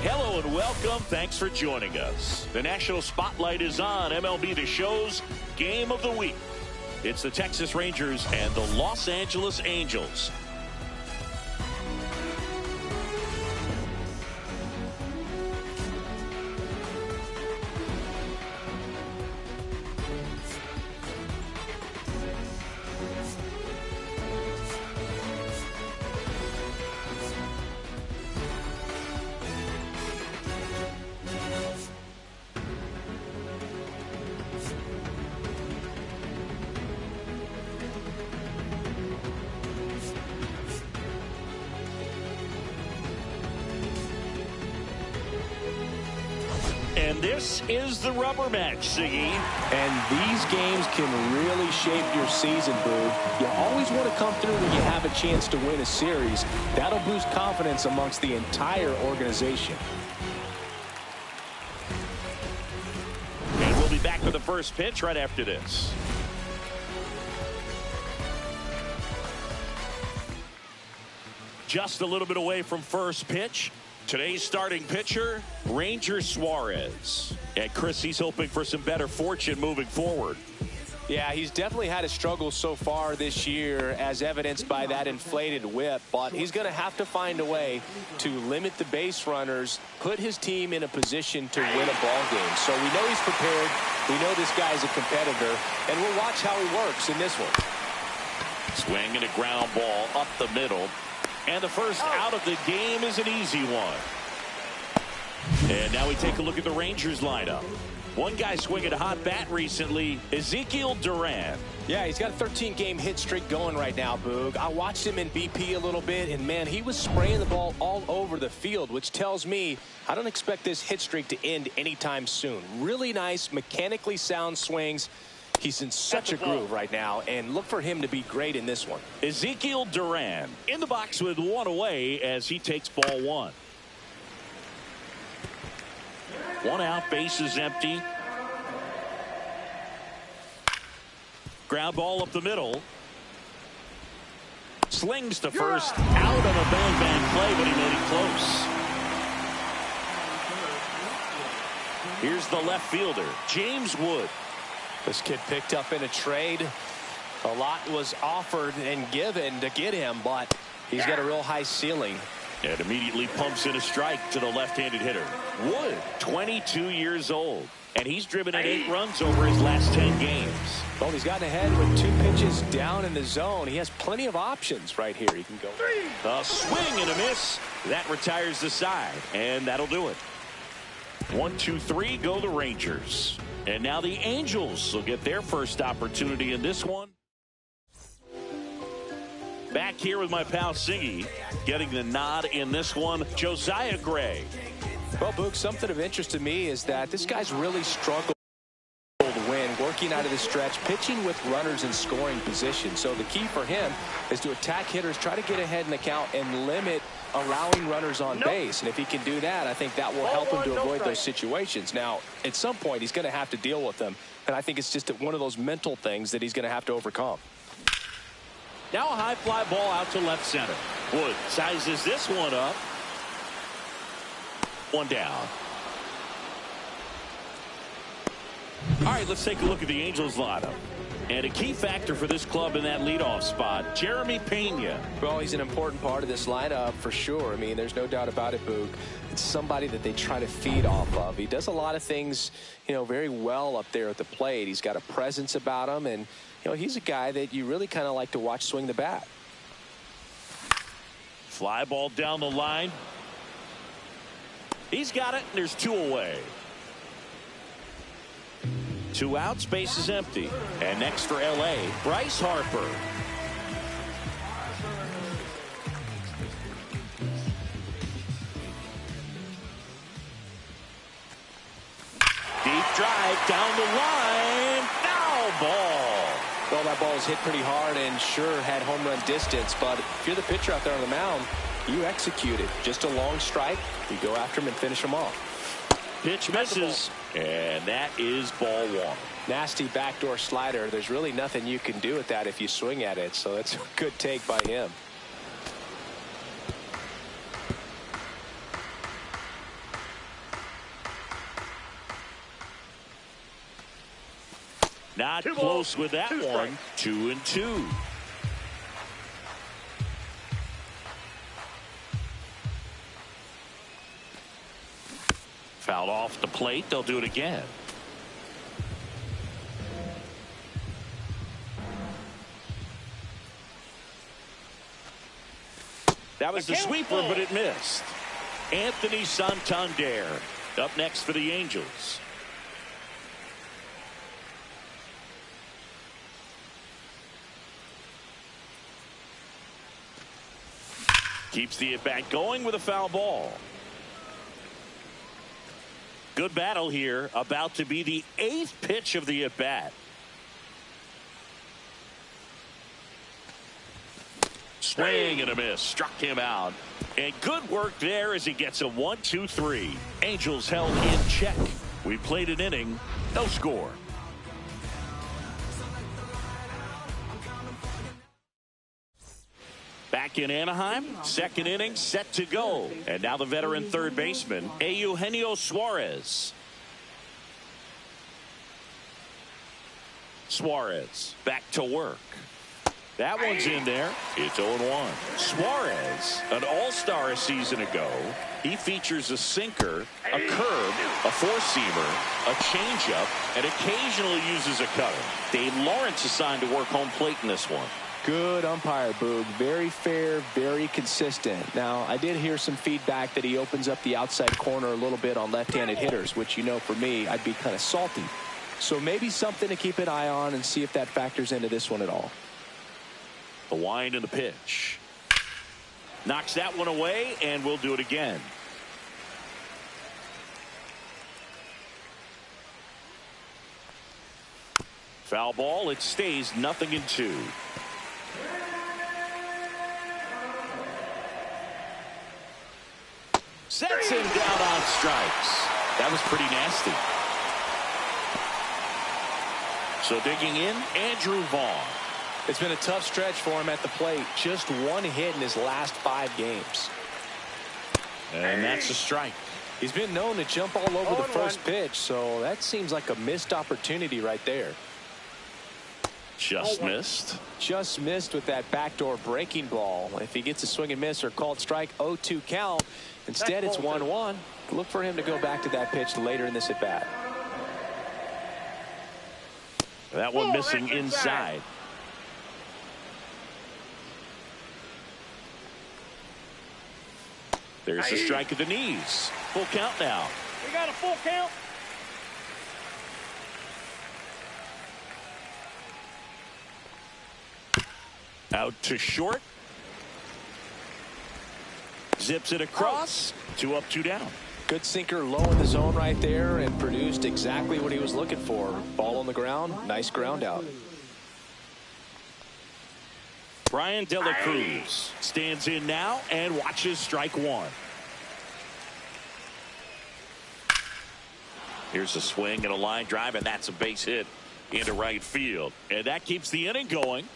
Hello and welcome. Thanks for joining us. The national spotlight is on MLB The Show's Game of the Week. It's the Texas Rangers and the Los Angeles Angels. And this is the rubber match, Ziggy. And these games can really shape your season, Boo. You always want to come through when you have a chance to win a series. That'll boost confidence amongst the entire organization. And we'll be back with the first pitch right after this. Just a little bit away from first pitch. Today's starting pitcher, Ranger Suarez. And Chris, he's hoping for some better fortune moving forward. Yeah, he's definitely had a struggle so far this year, as evidenced by that inflated whip, but he's going to have to find a way to limit the base runners, put his team in a position to win a ball game. So we know he's prepared. We know this guy's a competitor, and we'll watch how he works in this one. Swing and a ground ball up the middle. And the first out of the game is an easy one. And now we take a look at the Rangers lineup. One guy swinging a hot bat recently, Ezekiel Duran. Yeah, he's got a 13-game hit streak going right now, Boog. I watched him in BP a little bit, and, man, he was spraying the ball all over the field, which tells me I don't expect this hit streak to end anytime soon. Really nice, mechanically sound swings. He's in such a groove right now, and look for him to be great in this one. Ezekiel Duran in the box with one away as he takes ball one. One out, base is empty. Ground ball up the middle. Slings to first. Out on a bang play, but he made it close. Here's the left fielder, James Wood. This kid picked up in a trade. A lot was offered and given to get him, but he's got a real high ceiling. And immediately pumps in a strike to the left-handed hitter. Wood, 22 years old. And he's driven in 8 runs over his last 10 games. Well, he's gotten ahead with 2 pitches down in the zone. He has plenty of options right here. He can go. A swing and a miss. That retires the side. And that'll do it. 1, 2, 3 go the Rangers. And now the Angels will get their first opportunity in this one. Back here with my pal Siggy, getting the nod in this one, Josiah Gray. Well, Boog, something of interest to me is that this guy's really struggled to win, working out of the stretch, pitching with runners in scoring position. So the key for him is to attack hitters, try to get ahead in the count, and limit allowing runners on base. And if he can do that, I think that will help him to avoid those situations. Now, at some point, he's going to have to deal with them. And I think it's just one of those mental things that he's going to have to overcome. Now a high fly ball out to left center. Wood sizes this one up. One down. All right, let's take a look at the Angels lineup. And a key factor for this club in that leadoff spot, Jeremy Pena. Well, he's an important part of this lineup for sure. I mean, there's no doubt about it, Boog. It's somebody that they try to feed off of. He does a lot of things, very well up there at the plate. He's got a presence about him, and he's a guy that you really kind of like to watch swing the bat. Fly ball down the line. He's got it, and there's 2 away. 2 outs, base is empty. And next for L.A., Bryce Harper. Deep drive down the line. Foul ball. Well, that ball was hit pretty hard and sure had home run distance, but if you're the pitcher out there on the mound, you execute it. Just a long strike, you go after him and finish him off. Pitch misses, and that is ball 1. Nasty backdoor slider. There's really nothing you can do with that if you swing at it, so that's a good take by him. Not close with that one. 2-2. Fouled off the plate. They'll do it again. That was the sweeper, but it missed. Anthony Santander up next for the Angels. Keeps the at-bat going with a foul ball. Good battle here. About to be the 8th pitch of the at-bat. Swing and a miss. Struck him out. And good work there as he gets a 1-2-3. Angels held in check. We played an inning. No score. Back in Anaheim, 2nd inning set to go. And now the veteran third baseman, Eugenio Suarez. Suarez back to work. That one's in there. It's 0-1. Suarez, an all-star a season ago. He features a sinker, a curve, a four-seamer, a changeup, and occasionally uses a cutter. Dave Lawrence assigned to work home plate in this one. Good umpire, Boog. Very fair, very consistent. Now, I did hear some feedback that he opens up the outside corner a little bit on left-handed hitters, which, you know, for me, I'd be kind of salty. So maybe something to keep an eye on and see if that factors into this one at all. The wind and the pitch. Knocks that one away, and we'll do it again. Foul ball. It stays 0-2. Sets him down on strikes. That was pretty nasty. So digging in, Andrew Vaughn. It's been a tough stretch for him at the plate. Just one hit in his last 5 games. And that's a strike. He's been known to jump all over the first pitch, so that seems like a missed opportunity right there. Just missed. Just missed with that backdoor breaking ball. If he gets a swing and miss or called strike, 0-2 count. Instead, it's 1-1. Look for him to go back to that pitch later in this at bat. That one missing inside. There's a strike at the knees. Full count now. We got a full count. Out to short. Zips it across. 2 up, 2 down. Good sinker low in the zone right there and produced exactly what he was looking for. Ball on the ground. Nice ground out. Brian De La Cruz stands in now and watches strike 1. Here's a swing and a line drive, and that's a base hit into right field. And that keeps the inning going.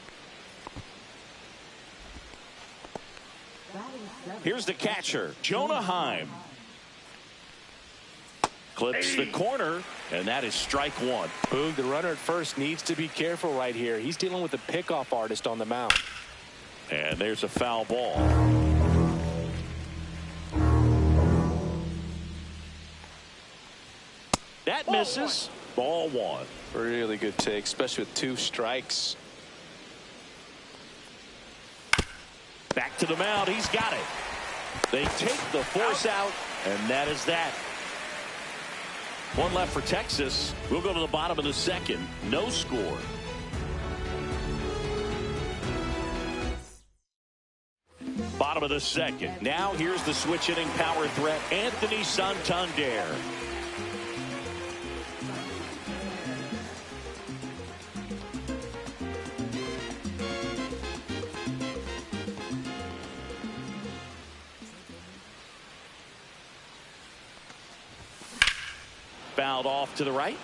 Here's the catcher, Jonah Heim. Clips the corner, and that is strike 1. Boog, the runner at first needs to be careful right here. He's dealing with a pickoff artist on the mound. And there's a foul ball. That misses. Ball 1. Really good take, especially with 2 strikes. Back to the mound. He's got it. They take the force out, and that is that. 1 left for Texas. We'll go to the bottom of the 2nd. No score. Bottom of the 2nd. Now here's the switch hitting power threat, Anthony Santander. Fouled off to the right.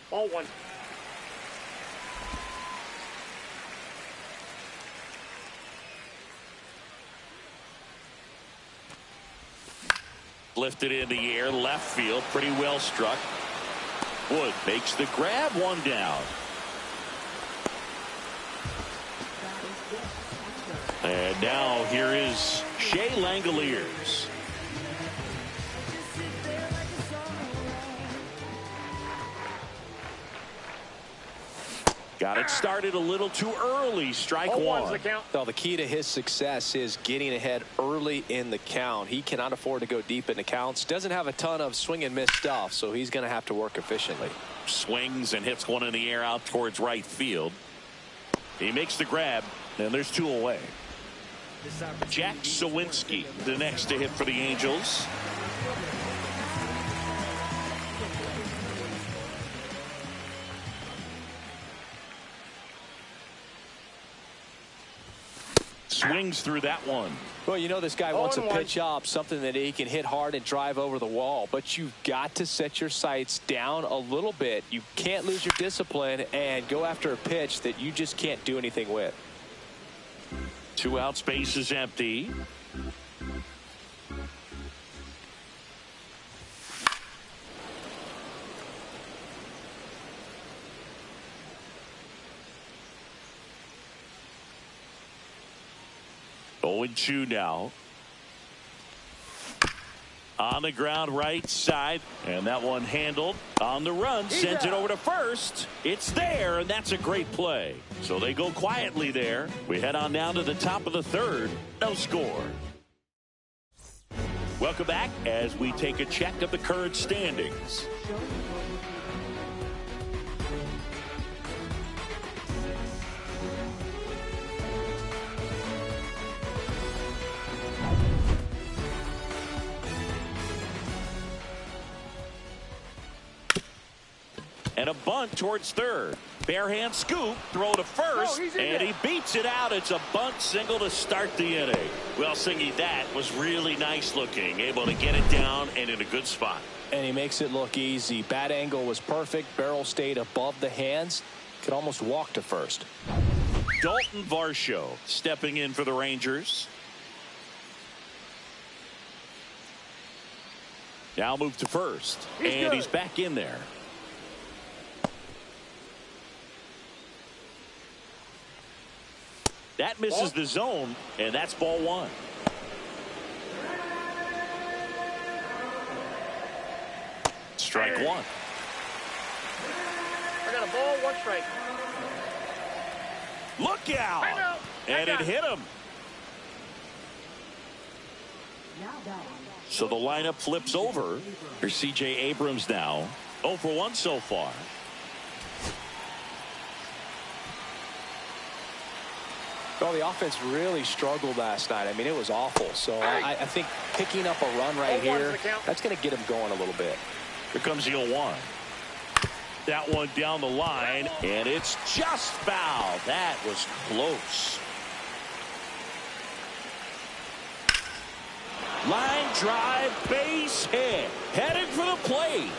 Ball 1. Lifted in the air, left field, pretty well struck. Wood makes the grab, 1 down. And now here is Shea Langoliers. Got it started a little too early. Strike 1. Well, the key to his success is getting ahead early in the count. He cannot afford to go deep in the counts. Doesn't have a ton of swing and miss stuff, so he's going to have to work efficiently. Swings and hits one in the air out towards right field. He makes the grab, and there's 2 away. Jack Sawinski, the next to hit for the Angels. swings through that one. Well, you know this guy wants a pitch up, something that he can hit hard and drive over the wall. But you've got to set your sights down a little bit. You can't lose your discipline and go after a pitch that you just can't do anything with. 2 out, space is empty. Oh, 0-2 now. On the ground right side, and that one handled on the run, sent it over to first. It's there, and that's a great play. So they go quietly there. We head on down to the top of the third. No score. Welcome back as we take a check of the current standings. And a bunt towards third. Bare hand scoop, throw to first, and he beats it out. It's a bunt single to start the inning. Well, Singy, that was really nice looking. Able to get it down and in a good spot. And he makes it look easy. Bat angle was perfect. Barrel stayed above the hands. Could almost walk to first. Dalton Varsho stepping in for the Rangers. Now move to first. He's back in there. That misses the zone, and that's ball one. Strike one. I got a ball, 1 strike. Look out! And it hit him. So the lineup flips over. Here's C.J. Abrams now. 0 for 1 so far. Well, the offense really struggled last night. I mean, it was awful. So I think picking up a run right here, that's going to get him going a little bit. Here comes the 0-1. That one down the line, and it's just foul. That was close. Line drive, base hit. Headed for the plate.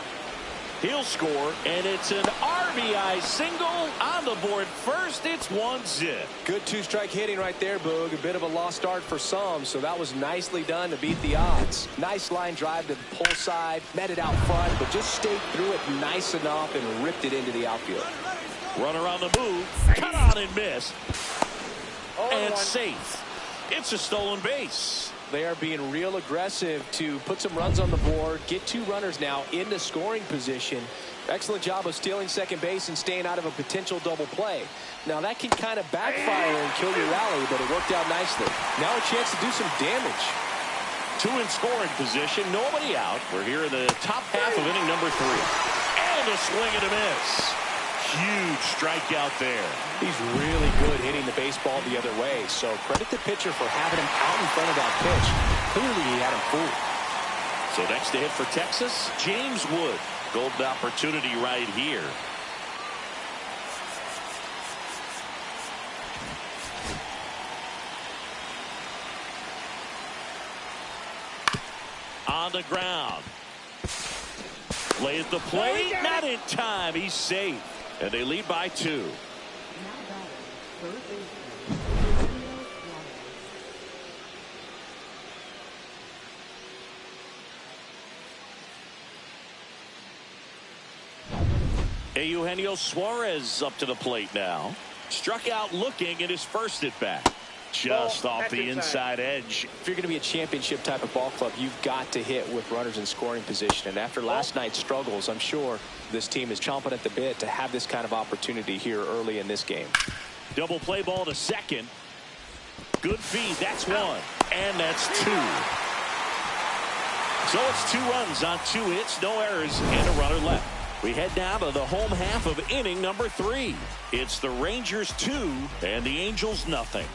He'll score, and it's an RBI single on the board first. It's 1-zip. Good 2-strike hitting right there, Boog. A bit of a lost start for some, so that was nicely done to beat the odds. Nice line drive to the pull side, met it out front, but just stayed through it nice enough and ripped it into the outfield. Runner on the move, cut on and miss, and safe. It's a stolen base. They are being real aggressive to put some runs on the board, get 2 runners now into scoring position. Excellent job of stealing second base and staying out of a potential double play. Now that can kind of backfire and kill your rally, but it worked out nicely. Now a chance to do some damage. 2 in scoring position, nobody out. We're here in the top half of inning number 3. And a swing and a miss. Huge strikeout there. He's really good hitting the baseball the other way, so credit the pitcher for having him out in front of that pitch. Clearly he had him fooled. So next to hit for Texas, James Wood. Golden opportunity right here. On the ground. Lays the plate, not in time. He's safe. And they lead by 2. Eugenio Suarez up to the plate now. Struck out looking at his first at bat. Just off the inside edge. If you're going to be a championship type of ball club, you've got to hit with runners in scoring position. And after last night's struggles, I'm sure this team is chomping at the bit to have this kind of opportunity here early in this game. Double play ball to second. Good feed. That's 1. And that's 2. So it's 2 runs on 2 hits, no errors, and a runner left. We head down to the home half of inning number 3. It's the Rangers 2 and the Angels nothing.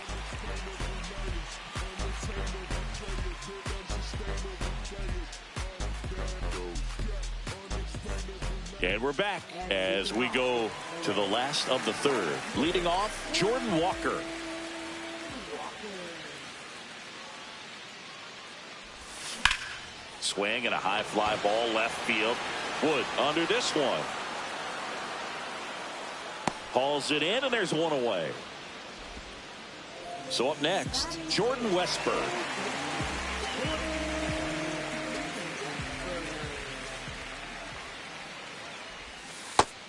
And we're back as we go to the last of the third. Leading off, Jordan Walker. Swing and a high fly ball left field. Wood under this one. Hauls it in, and there's one away. So up next, Jordan Westburg.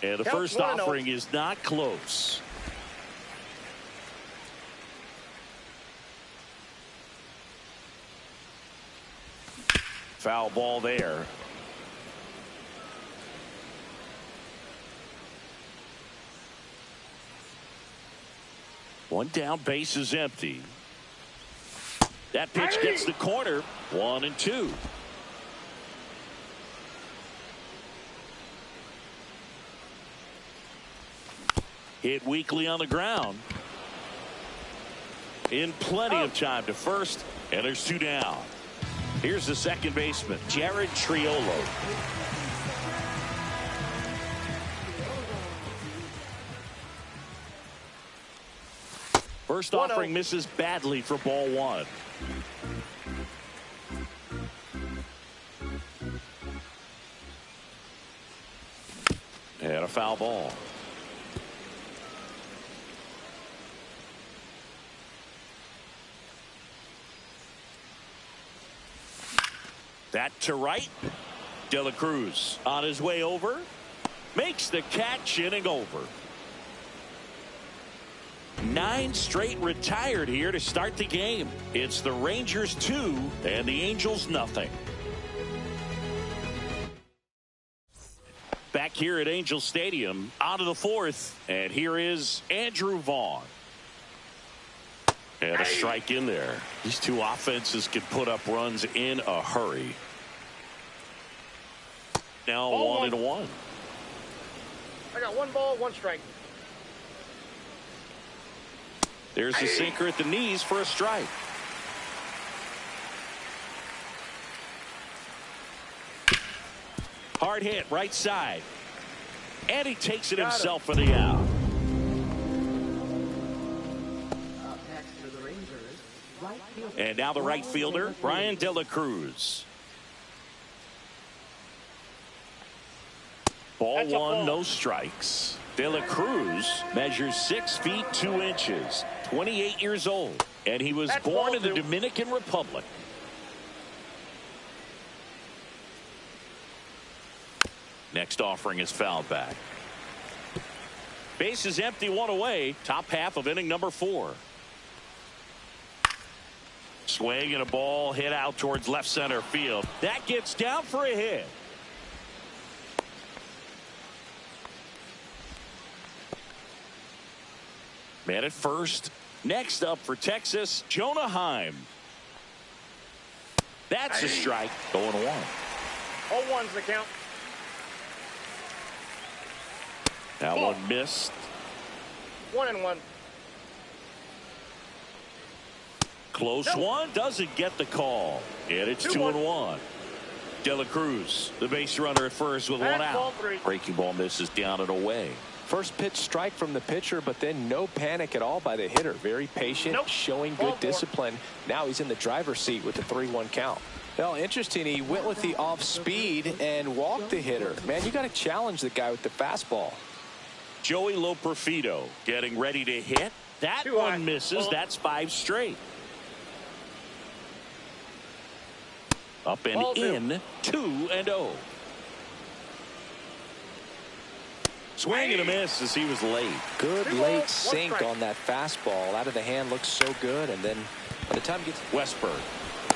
And the first offering is not close. Foul ball there. One down, base is empty. That pitch gets the corner. 1-2. Hit weakly on the ground. In plenty of time to first, and there's 2 down. Here's the second baseman, Jared Triolo. First offering misses badly for ball 1. And a foul ball. That to right. De La Cruz on his way over. Makes the catch, inning over. 9 straight retired here to start the game. It's the Rangers 2 and the Angels nothing. Back here at Angel Stadium, out of the 4th, and here is Andrew Vaughn. And a strike in there. These two offenses can put up runs in a hurry. Now 1-1. I got 1 ball, 1 strike. There's the sinker at the knees for a strike. Hard hit right side. And he takes it himself for the out. And now the right fielder, Brian De La Cruz. Ball 1, no strikes. De La Cruz measures 6 feet 2 inches, 28 years old, and he was born in the Dominican Republic. Next offering is fouled back. Base is empty, 1 away. Top half of inning number 4. Swing and a ball hit out towards left center field. That gets down for a hit. Man at first. Next up for Texas, Jonah Heim. That's a strike. 0-1. All 1's the count. That one missed. 1-1. Close one, doesn't get the call. And it's 2-1. De La Cruz, the base runner at first with 1 out. Breaking ball misses down and away. First pitch strike from the pitcher, but then no panic at all by the hitter. Very patient, showing good discipline. Now he's in the driver's seat with the 3-1 count. Well, interesting. He went with the off speed and walked the hitter. Man, you got to challenge the guy with the fastball. Joey Loperfido getting ready to hit. That one misses. That's 5 straight. Up and in, 2-0. Swing and a miss as he was late. Good late sink on that fastball. Out of the hand, looks so good. And then by the time he gets Westburg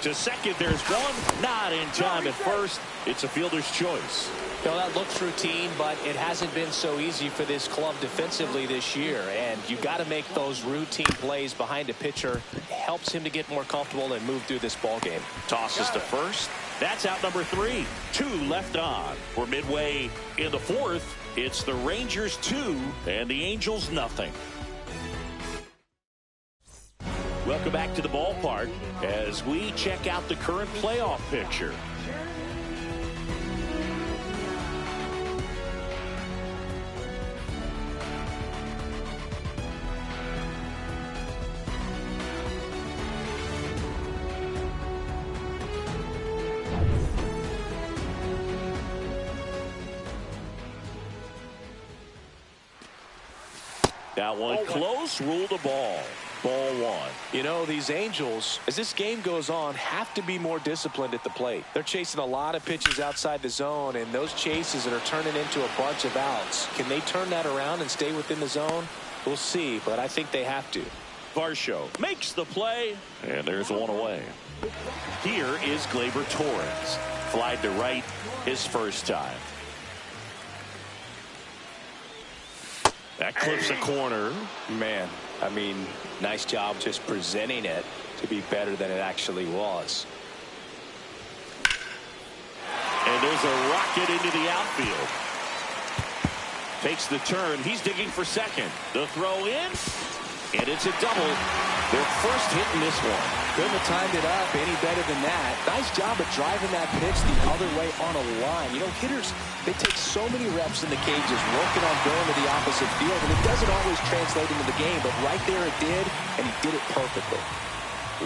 to second, there's one. Not in time at first. It's a fielder's choice. Well, that looks routine, but it hasn't been so easy for this club defensively this year. And you got to make those routine plays behind a pitcher. It helps him to get more comfortable and move through this ball game. Tosses to first. That's out number 3. 2 left on. We're midway in the 4th. It's the Rangers 2 and the Angels nothing. Welcome back to the ballpark as we check out the current playoff picture. That one close, ruled a ball. Ball one. You know, these Angels, as this game goes on, have to be more disciplined at the plate. They're chasing a lot of pitches outside the zone, and those chases that are turning into a bunch of outs. Can they turn that around and stay within the zone? We'll see, but I think they have to. Varsho makes the play, and there's one away. Here is Gleyber Torres. Flied to right his first time. That clips a corner. Man, I mean, nice job just presenting it to be better than it actually was. And there's a rocket into the outfield. Takes the turn. He's digging for second. The throw in, and it's a double. Their first hit in this one. Couldn't have timed it up any better than that. Nice job of driving that pitch the other way on a line. You know, hitters, they take so many reps in the cages working on going to the opposite field, and it doesn't always translate into the game, but right there it did, and he did it perfectly.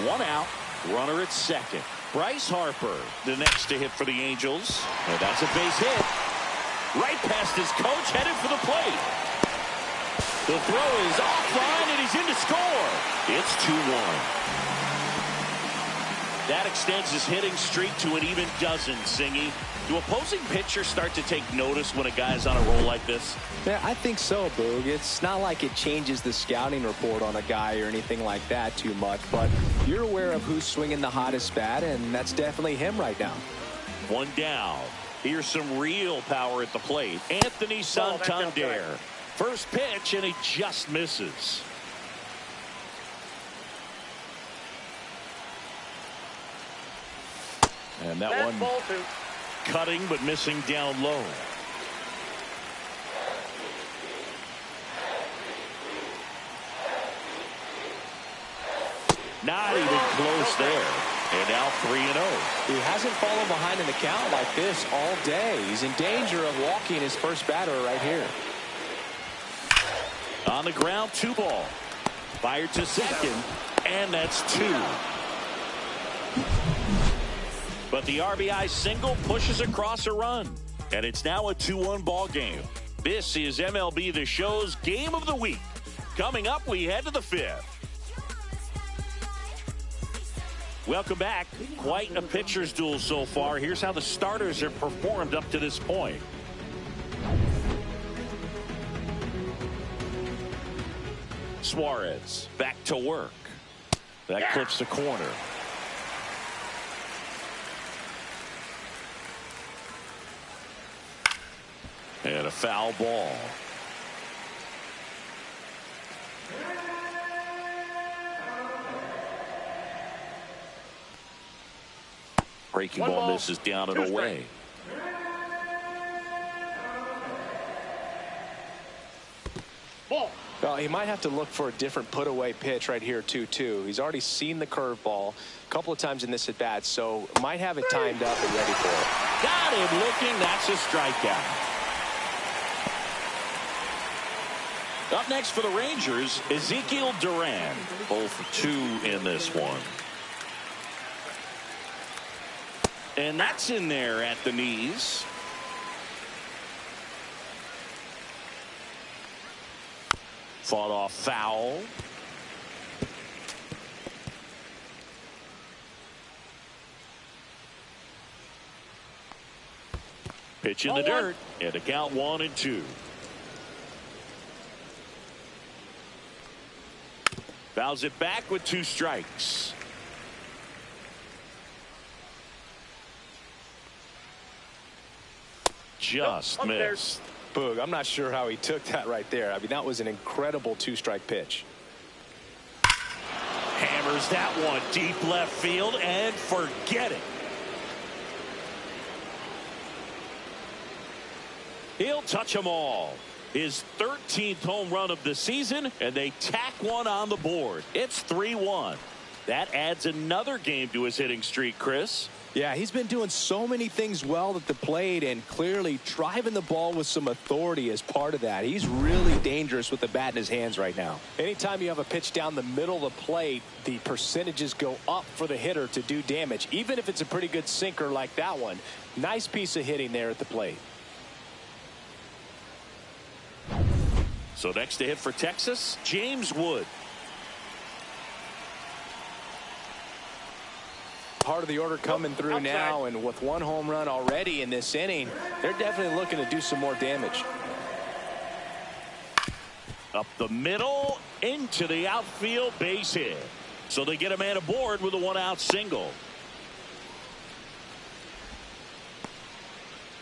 One out, runner at second. Bryce Harper, the next to hit for the Angels. And that's a base hit. Right past his coach, headed for the plate. The throw is offline, and he's in to score. It's 2-1. That extends his hitting streak to an even dozen, Singy. Do opposing pitchers start to take notice when a guy's on a roll like this? Yeah, I think so, Boog. It's not like it changes the scouting report on a guy or anything like that too much, but you're aware of who's swinging the hottest bat, and that's definitely him right now. One down. Here's some real power at the plate. Anthony Santander. First pitch, and he just misses. And that one ball two. Cutting but missing down low. Not even close there. And now 3-0. He hasn't fallen behind in the count like this all day. He's in danger of walking his first batter right here. On the ground, 2 ball. Fired to second, and that's 2. But the RBI single pushes across a run, and it's now a 2-1 ball game. This is MLB The Show's Game of the Week. Coming up, we head to the 5th. Welcome back. Quite a pitcher's duel so far. Here's how the starters have performed up to this point. Suarez back to work. That clips the corner. And a foul ball. Breaking ball misses down and away. Ball. Well, he might have to look for a different put-away pitch right here, 2-2. He's already seen the curveball a couple of times in this at-bat, so might have it timed up and ready for it. Got him looking. That's a strikeout. Up next for the Rangers, Ezekiel Duran. 0 for 2 in this one. And that's in there at the knees. Fought off foul. Pitch in the dirt. And a count 1-2. Fouls it back with 2 strikes. Just missed. Boog, I'm not sure how he took that right there. I mean, that was an incredible 2-strike pitch. Hammers that one deep left field and forget it. He'll touch them all. His 13th home run of the season, and they tack one on the board. It's 3-1. That adds another game to his hitting streak, Chris. Yeah, he's been doing so many things well at the plate and clearly driving the ball with some authority as part of that. He's really dangerous with the bat in his hands right now. Anytime you have a pitch down the middle of the plate, the percentages go up for the hitter to do damage, even if it's a pretty good sinker like that one. Nice piece of hitting there at the plate. So next to hit for Texas, James Wood. Part of the order coming through now, and with one home run already in this inning, they're definitely looking to do some more damage. Up the middle, into the outfield, base hit. So they get a man aboard with a one-out single.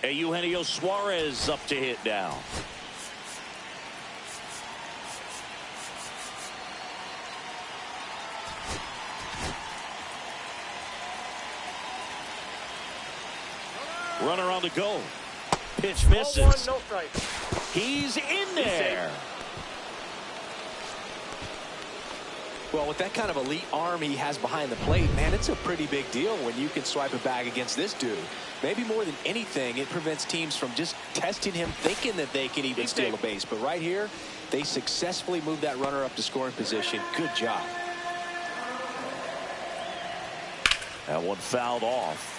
Eugenio Suarez up to hit now. Runner on the go. Pitch misses. 0-1, no strike. He's in there. Well, with that kind of elite arm he has behind the plate, man, it's a pretty big deal when you can swipe a bag against this dude. Maybe more than anything, it prevents teams from just testing him, thinking that they can even steal a base. But right here, they successfully moved that runner up to scoring position. Good job. That one fouled off.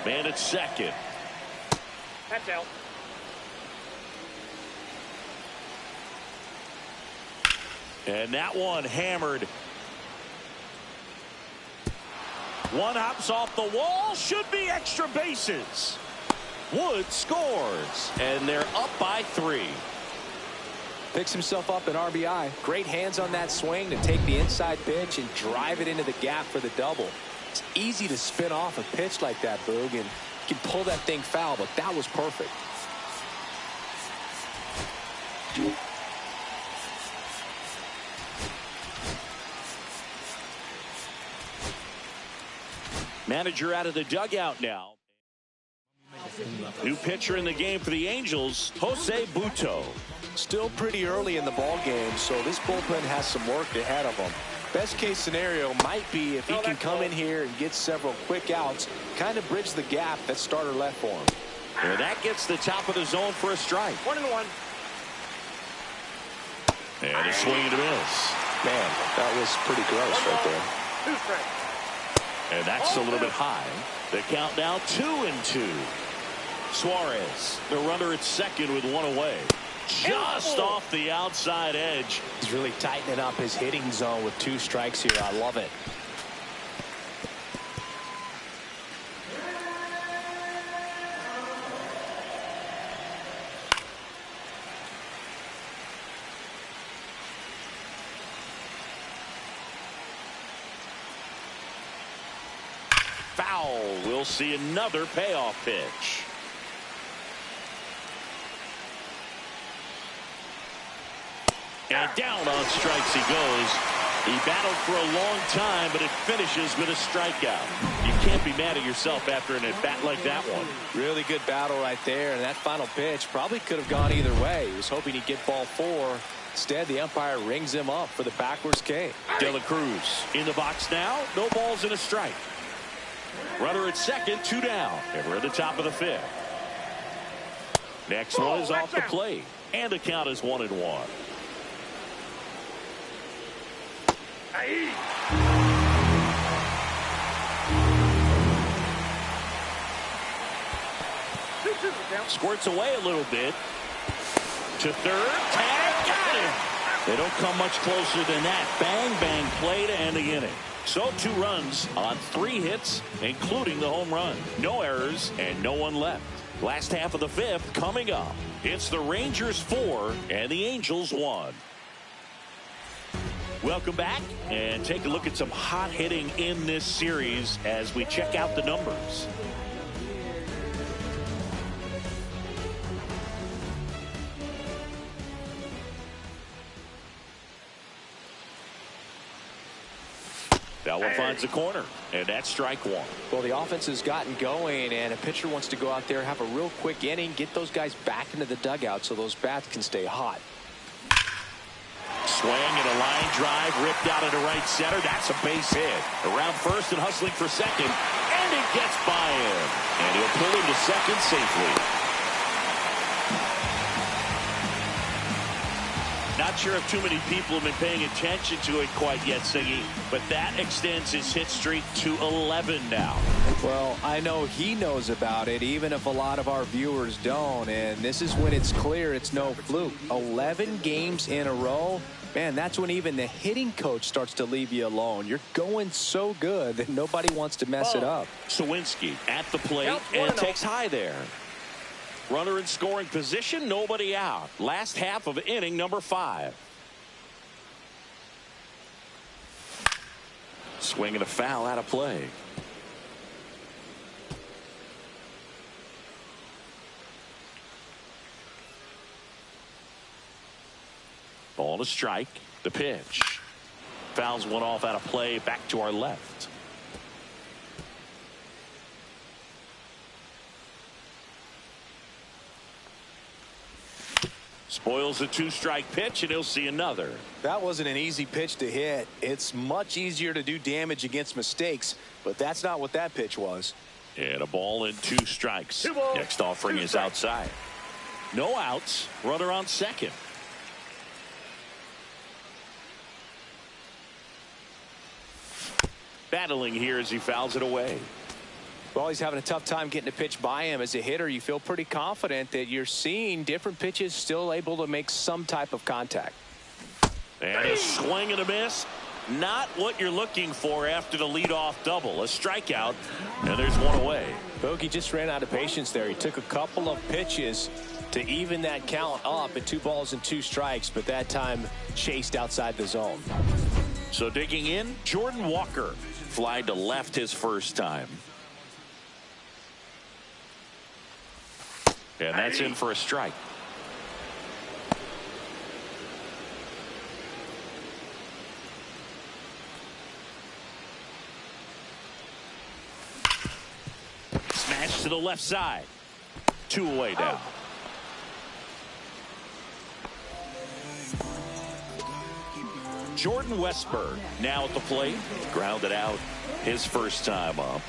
Man at second. That's out. And that one hammered. One hops off the wall. Should be extra bases. Wood scores. And they're up by 3. Picks himself up an RBI. Great hands on that swing to take the inside pitch and drive it into the gap for the double. It's easy to spin off a pitch like that, Boog, and you can pull that thing foul, but that was perfect. Manager out of the dugout now. New pitcher in the game for the Angels, Jose Butto. Still pretty early in the ball game, so this bullpen has some work ahead of them. Best case scenario might be if he can come in here and get several quick outs, kind of bridge the gap that starter left for him. And that gets the top of the zone for a strike. 1-1. And a swing and a miss. Man, that was pretty gross right there. 2 strikes. And that's a little bit high. The count now 2-2. Suarez, the runner at second with one away. Just off the outside edge. He's really tightening up his hitting zone with 2 strikes here. I love it. Foul. We'll see another payoff pitch. And down on strikes he goes. He battled for a long time, but it finishes with a strikeout. You can't be mad at yourself after an at-bat like that one. Really good battle right there, and that final pitch probably could have gone either way. He was hoping he'd get ball 4. Instead, the umpire rings him up for the backwards K. De La Cruz in the box now. No balls and a strike. Runner at second, 2 down. And we're at the top of the 5th. Next one is off the plate. And the count is 1-1. Squirts away a little bit. To third. Tag. Got him. They don't come much closer than that. Bang, bang play to end the inning. So 2 runs on 3 hits, including the home run. No errors and no one left. Last half of the 5th coming up. It's the Rangers 4 and the Angels 1. Welcome back and take a look at some hot hitting in this series as we check out the numbers. That one finds the corner, and that's strike 1. Well, the offense has gotten going, and a pitcher wants to go out there, have a real quick inning, get those guys back into the dugout so those bats can stay hot. Swing and a line drive ripped out into right center. That's a base hit. Around first and hustling for second, and it gets by him. And he'll pull him to second safely. Not sure if too many people have been paying attention to it quite yet, Siggy, but that extends his hit streak to 11 now. Well, I know he knows about it, even if a lot of our viewers don't. And this is when it's clear it's no fluke. 11 games in a row. Man, that's when even the hitting coach starts to leave you alone. You're going so good that nobody wants to mess it up. Sawinski at the plate and takes high there. Runner in scoring position, nobody out. Last half of inning number 5. Swing and a foul out of play. Ball to strike. The pitch. Fouls one off out of play. Back to our left. Spoils a 2-strike pitch, and he'll see another. That wasn't an easy pitch to hit. It's much easier to do damage against mistakes, but that's not what that pitch was. And a ball and 2 strikes. Next offering is outside. No outs. Runner on second. Battling here as he fouls it away. Well, he's having a tough time getting a pitch by him. As a hitter, you feel pretty confident that you're seeing different pitches still able to make some type of contact. And a swing and a miss. Not what you're looking for after the leadoff double. A strikeout, and there's one away. Bogey just ran out of patience there. He took a couple of pitches to even that count up at 2 balls and 2 strikes, but that time chased outside the zone. So digging in, Jordan Walker flied to left his first time. And that's in for a strike. Smash to the left side. 2 away now. Jordan Westberg now at the plate. Grounded out his first time up.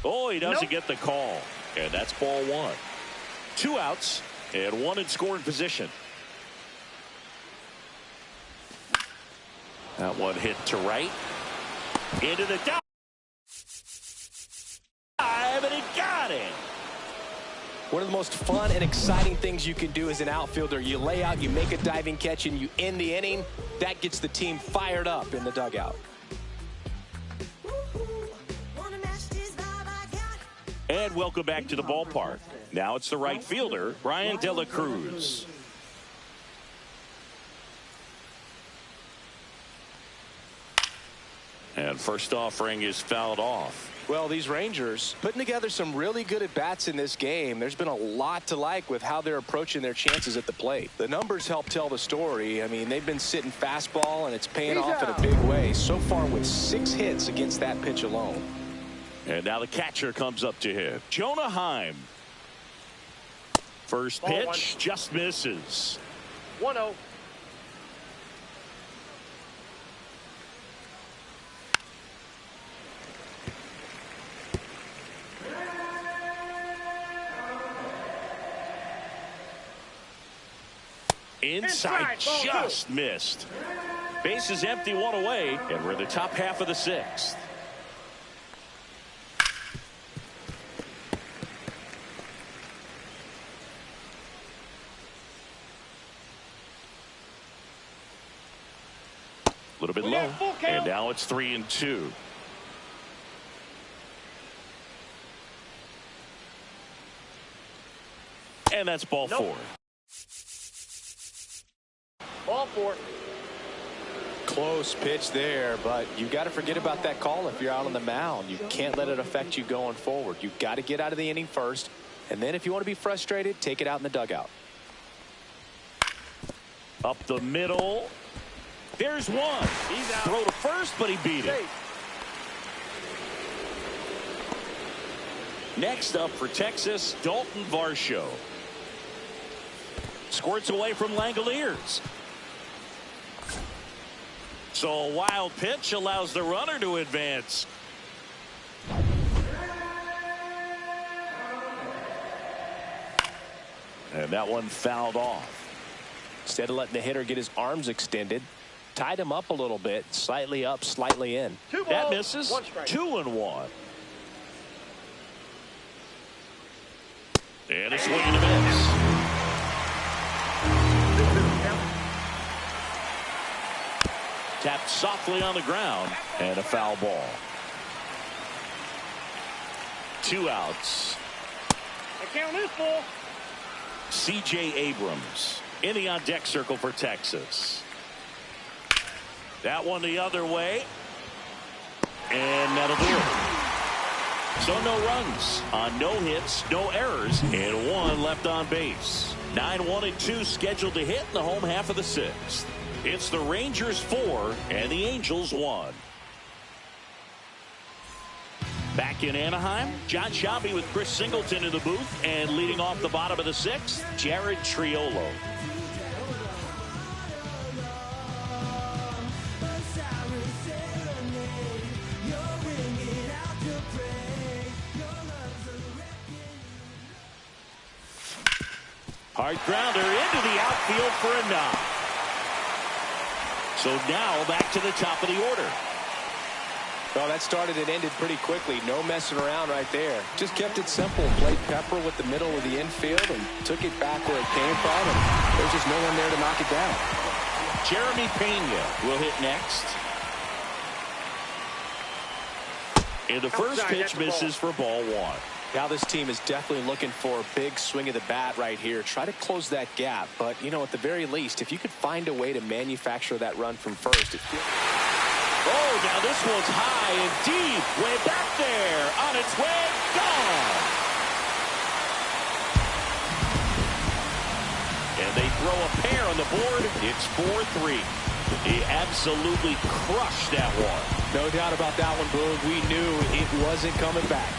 Oh, he doesn't get the call. And that's ball 1. 2 outs and 1 in scoring position. That one hit to right. Into the dive. And he got it. One of the most fun and exciting things you can do as an outfielder. You lay out, you make a diving catch, and you end the inning. That gets the team fired up in the dugout. And welcome back to the ballpark. Now it's the right fielder, Brian De La Cruz. And first offering is fouled off. Well, these Rangers putting together some really good at-bats in this game. There's been a lot to like with how they're approaching their chances at the plate. The numbers help tell the story. I mean, they've been sitting fastball, and it's paying off in a big way. So far with 6 hits against that pitch alone. And now the catcher comes up to him. Jonah Heim. First pitch just misses. 1-0. Inside, just missed. Base is empty, 1 away, and we're in the top half of the 6th. A little bit low, and now it's 3-2. And that's ball 4. Ball 4. Close pitch there, but you got to forget about that call if you're out on the mound. You can't let it affect you going forward. You've got to get out of the inning first, and then if you want to be frustrated, take it out in the dugout. Up the middle. There's one. He's out. Throw to first, but he beat it. Next up for Texas, Dalton Varsho. Squirts away from Langoliers. So a wild pitch allows the runner to advance. And that one fouled off. Instead of letting the hitter get his arms extended, tied him up a little bit, slightly up, slightly in. That misses. 2-1. And a swing and a miss. Tapped softly on the ground and a foul ball. 2 outs. The count is full. C.J. Abrams in the on-deck circle for Texas. That one the other way. And that'll do it. So no runs on no hits, no errors, and 1 left on base. 9-1-2 scheduled to hit in the home half of the 6th. It's the Rangers 4 and the Angels 1. Back in Anaheim, John Sciambi with Chris Singleton in the booth, and leading off the bottom of the 6th, Jared Triolo. Hard grounder into the outfield for a knock. So now back to the top of the order. Well, that started and ended pretty quickly. No messing around right there. Just kept it simple. Played Pepper with the middle of the infield and took it back where it came from. And there's just no one there to knock it down. Jeremy Pena will hit next. And the first pitch misses for ball 1. Now this team is definitely looking for a big swing of the bat right here. Try to close that gap. But, you know, at the very least, if you could find a way to manufacture that run from first. Oh, now this one's high and deep. Way back there. On its way. Gone. And they throw a pair on the board. It's 4-3. He absolutely crushed that one. No doubt about that one, Boog. We knew it wasn't coming back.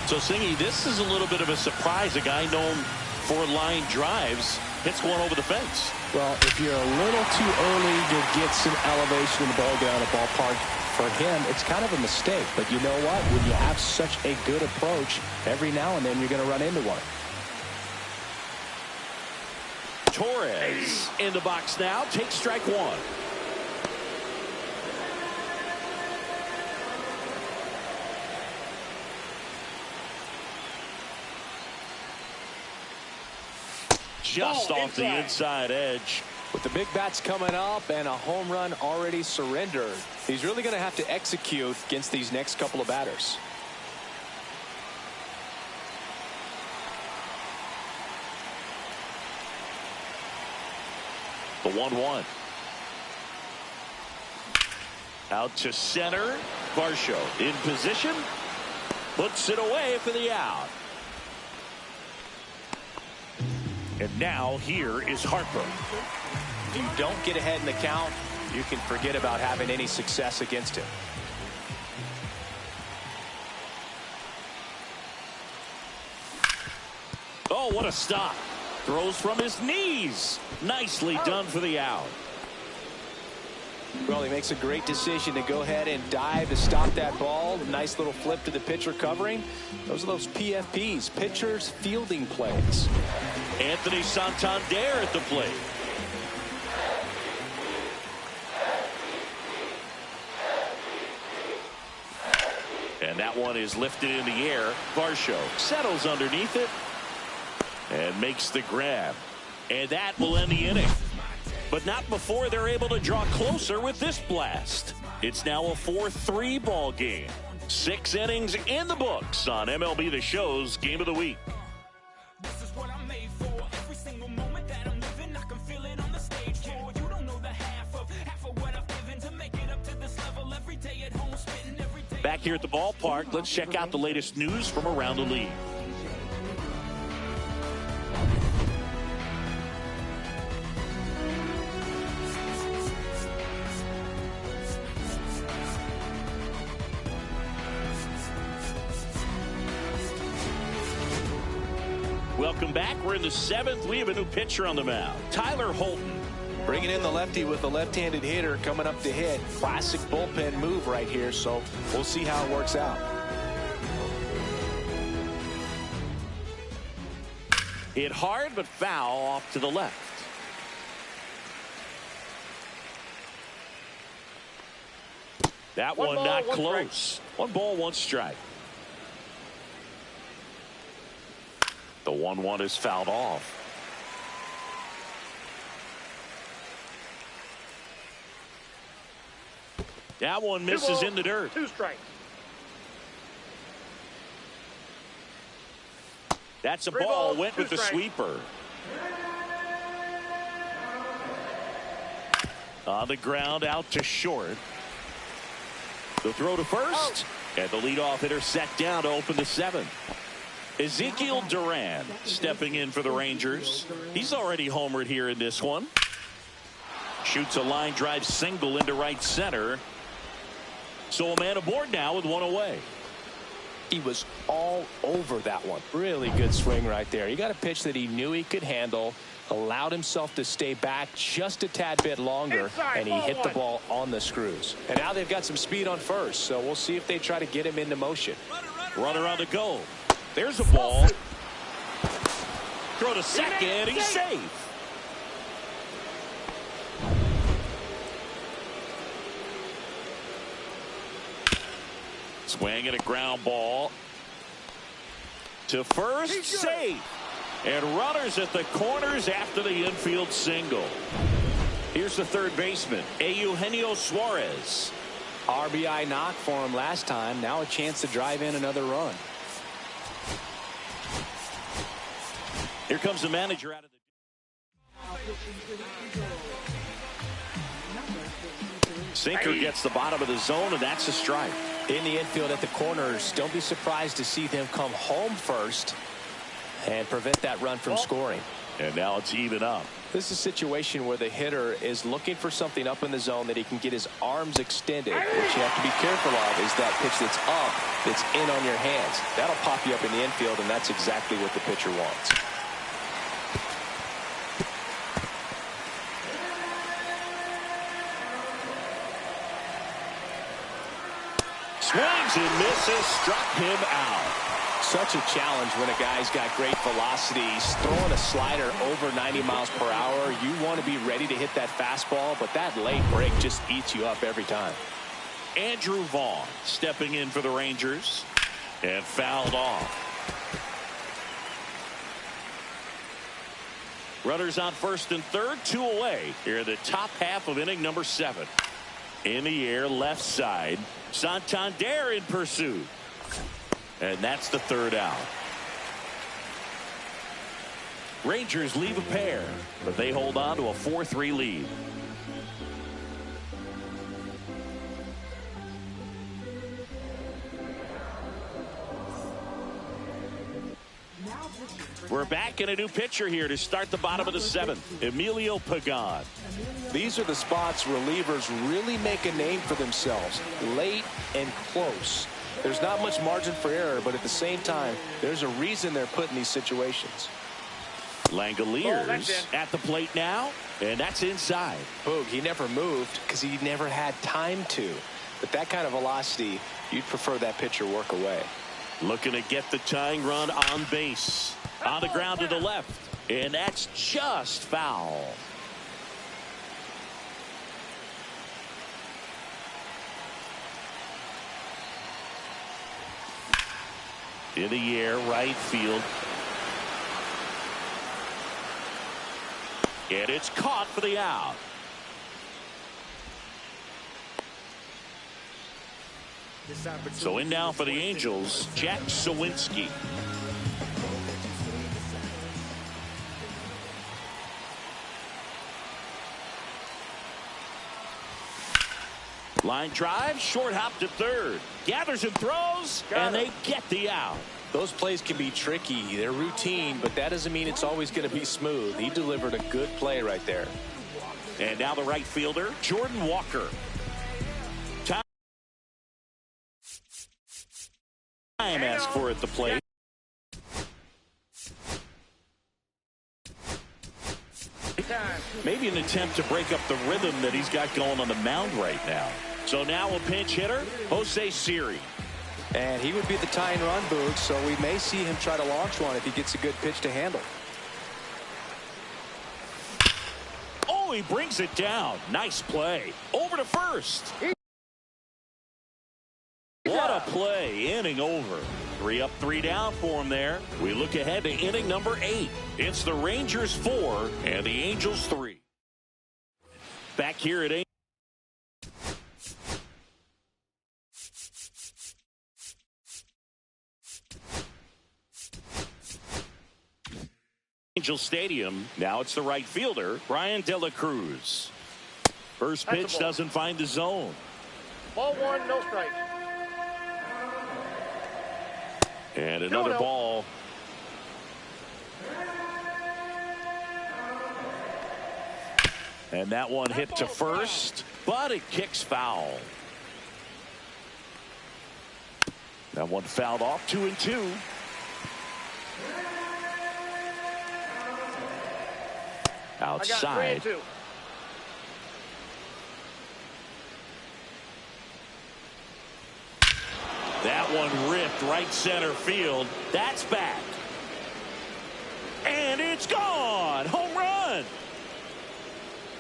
So, Singy, this is a little bit of a surprise. A guy known for line drives hits one over the fence. Well, if you're a little too early, you'll get some elevation in the ball down the ballpark. For him, it's kind of a mistake. But you know what? When you have such a good approach, every now and then you're going to run into one. Torres in the box now. Takes strike 1. Just off the inside edge. With the big bats coming up and a home run already surrendered, he's really going to have to execute against these next couple of batters. The 1-1. Out to center. Varsho in position. Puts it away for the out. And now here is Harper. If you don't get ahead in the count, you can forget about having any success against him. Oh, what a stop. Throws from his knees. Nicely done for the out. Well, he makes a great decision to go ahead and dive to stop that ball. Nice little flip to the pitcher covering. Those are those PFPs, pitchers fielding plays. Anthony Santander at the plate. And that one is lifted in the air. Varsho settles underneath it and makes the grab. And that will end the inning. But not before they're able to draw closer with this blast. It's now a 4-3 ball game. 6 innings in the books on MLB The Show's Game of the Week. This is what I'm made for. Every single moment that I'm living, I can feel it on the stage floor. You don't know the half of what I've given to make it up to this level. Every day at home, spitting every day. Back here at the ballpark, let's check out the latest news from around the league. Welcome back. We're in the 7th. We have a new pitcher on the mound. Tyler Holton Bringing in the lefty with a left-handed hitter coming up to hit. Classic bullpen move right here, so we'll see how it works out. Hit hard, but foul off to the left. That one not close. 1 ball, 1 strike. The 1-1 is fouled off. That one misses in the dirt. 2 strikes. That's a 3 ball. balls, Went 2 with the strikes. sweeper. On the ground, out to short. The throw to first. And the leadoff hitter set down to open the 7th. Ezekiel Duran stepping in for the Rangers. He's already homered here in this one. Shoots a line drive single into right center. So a man aboard now with 1 away. He was all over that one. Really good swing right there. He got a pitch that he knew he could handle, allowed himself to stay back just a tad bit longer, Inside, and he hit the ball on the screws. And now they've got some speed on first, so we'll see if they try to get him into motion. Runner on the go. There's a ball. Throw to second. He's safe. Swing and a ground ball to first, safe. And runners at the corners after the infield single. Here's the third baseman, Eugenio Suarez. RBI knock for him last time. Now a chance to drive in another run. Here comes the manager out of the sinker, gets the bottom of the zone, and that's a strike. In the infield at the corners, don't be surprised to see them come home first and prevent that run from scoring. And now it's even up. This is a situation where the hitter is looking for something up in the zone that he can get his arms extended. What you have to be careful of is that pitch that's up, that's in on your hands. That'll pop you up in the infield, and that's exactly what the pitcher wants. Swings and misses, struck him out. Such a challenge when a guy's got great velocity. He's throwing a slider over 90 miles per hour. You want to be ready to hit that fastball, but that late break just eats you up every time. Andrew Vaughn stepping in for the Rangers and fouled off. Runners on first and third, 2 away. Here in the top half of inning number 7. In the air, left side. Santander in pursuit. And that's the 3rd out. Rangers leave a pair, but they hold on to a 4-3 lead. We're back in a new pitcher here to start the bottom of the 7th. Emilio Pagan. These are the spots relievers really make a name for themselves. Late and close. There's not much margin for error, but at the same time, there's a reason they're put in these situations. Langoliers at the plate now, and that's inside. Boog, he never moved because he never had time to. But that kind of velocity, you'd prefer that pitcher work away. Looking to get the tying run on base. On the ground to the left, and that's just foul. In the air, right field. And it's caught for the out. So in now for the Angels, Jack Sawinski. Line drive, short hop to third. Gathers and throws, and they get the out. Those plays can be tricky. They're routine, but that doesn't mean it's always going to be smooth. He delivered a good play right there. And now the right fielder, Jordan Walker. Time asked for at the plate. Maybe an attempt to break up the rhythm that he's got going on the mound right now. So now a pinch hitter, Jose Siri. And he would be the tying run, Boog, so we may see him try to launch one if he gets a good pitch to handle. Oh, he brings it down. Nice play. Over to first. What a play. Inning over. 3 up, 3 down for him there. We look ahead to inning number 8. It's the Rangers 4 and the Angels 3. Back here at 8. Angel Stadium. Now it's the right fielder, Brian De La Cruz. First pitch doesn't find the zone. Ball 1, no strikes. And another ball. And that one hit to first, but it kicks foul. That one fouled off, 2-2. Outside. That one ripped right center field. That's back. And it's gone. Home run.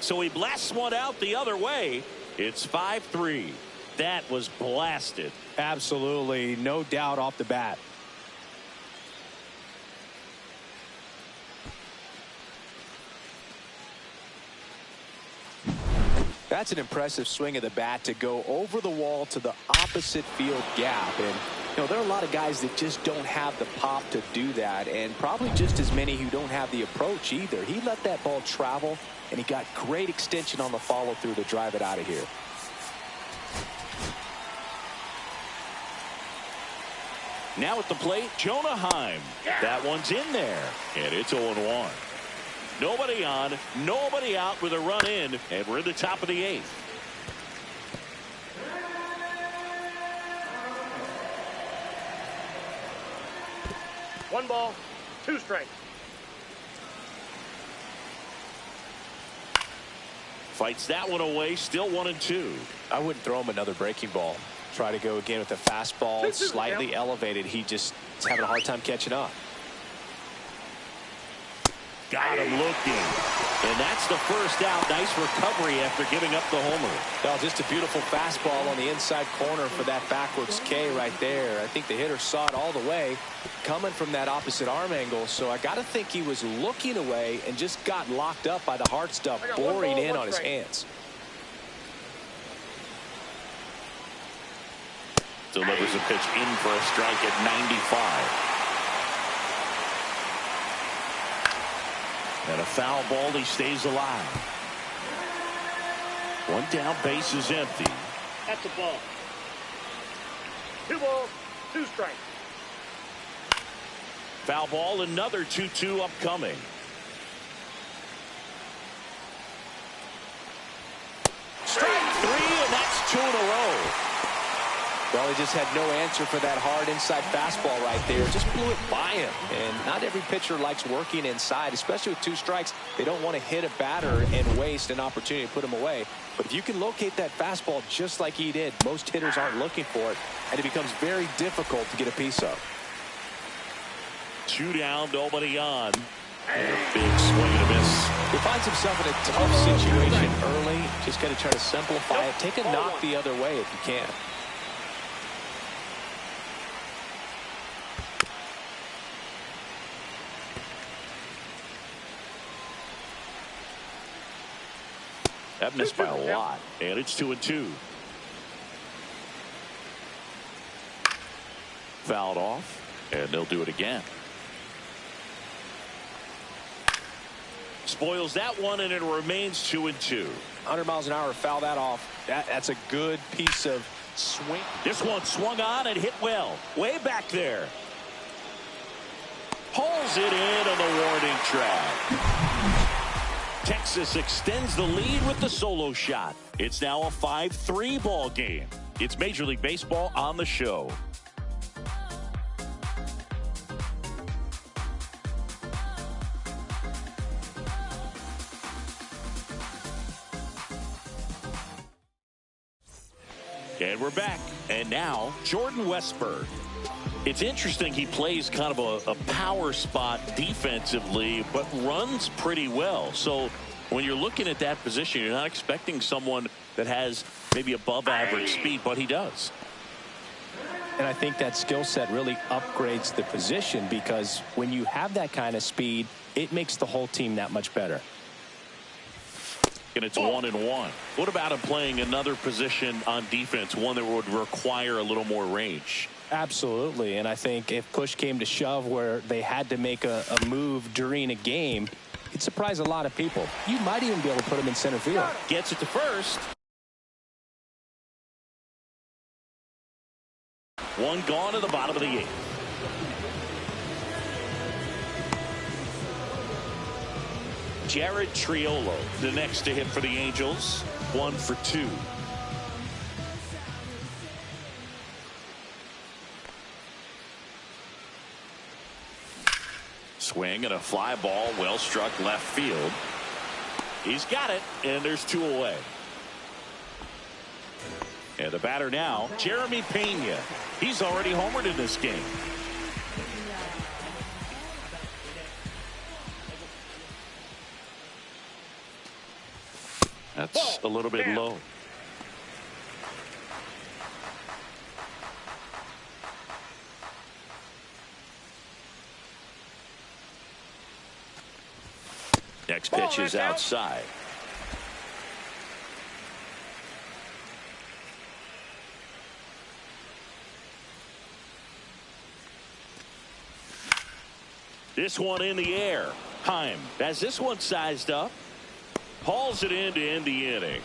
So he blasts one out the other way. It's 5-3. That was blasted. Absolutely. No doubt off the bat. That's an impressive swing of the bat to go over the wall to the opposite field gap. And, you know, there are a lot of guys that just don't have the pop to do that, and probably just as many who don't have the approach either. He let that ball travel, and he got great extension on the follow-through to drive it out of here. Now at the plate, Jonah Heim. That one's in there, and it's 0-1. Nobody on, nobody out with a run in, and we're in the top of the 8th. One ball, 2 strikes. Fights that one away, still 1-2. I wouldn't throw him another breaking ball. Try to go again with the fastball, slightly elevated. He just is having a hard time catching up. Got him looking. And that's the first out. Nice recovery after giving up the homer. Well, just a beautiful fastball on the inside corner for that backwards K right there. I think the hitter saw it all the way coming from that opposite arm angle. So I got to think he was looking away and just got locked up by the hard stuff boring in on his hands. Delivers a pitch in for a strike at 95. And a foul ball, he stays alive. One down, base is empty. That's a ball. 2 balls, 2 strikes. Foul ball, another 2-2 upcoming. Strike 3, and that's 2 in a row. Well, he just had no answer for that hard inside fastball right there. Just blew it by him. And not every pitcher likes working inside, especially with 2 strikes. They don't want to hit a batter and waste an opportunity to put him away. But if you can locate that fastball just like he did, most hitters aren't looking for it, and it becomes very difficult to get a piece of. 2 down, nobody on. And a big swing and a miss. He finds himself in a tough situation early. Just got to try to simplify it. Take a knock the other way if you can. That missed by a lot, and it's 2-2. Fouled off, and they'll do it again. Spoils that one, and it remains 2-2. 100 miles an hour, foul that off. That's a good piece of swing. This one swung on and hit well. Way back there. Pulls it in on the warning track. Texas extends the lead with the solo shot. It's now a 5-3 ball game. It's Major League Baseball on the show. And we're back. And now, Jordan Westberg. It's interesting, he plays kind of a power spot defensively, but runs pretty well. So when you're looking at that position, you're not expecting someone that has maybe above average speed, but he does. And I think that skill set really upgrades the position, because when you have that kind of speed, it makes the whole team that much better. And it's 1-1. What about him playing another position on defense, one that would require a little more range? Absolutely. And I think if push came to shove where they had to make a move during a game, it'd surprise a lot of people. You might even be able to put him in center field. Gets it to first. One gone to the bottom of the 8th. Jared Triolo, the next to hit for the Angels. 1 for 2. Swing and a fly ball, well struck left field. He's got it, and there's 2 away. And the batter now, Jeremy Pena. He's already homered in this game. That's a little bit low. Next pitch is outside. This one in the air. Heim has this one sized up. Hauls it in to end the inning.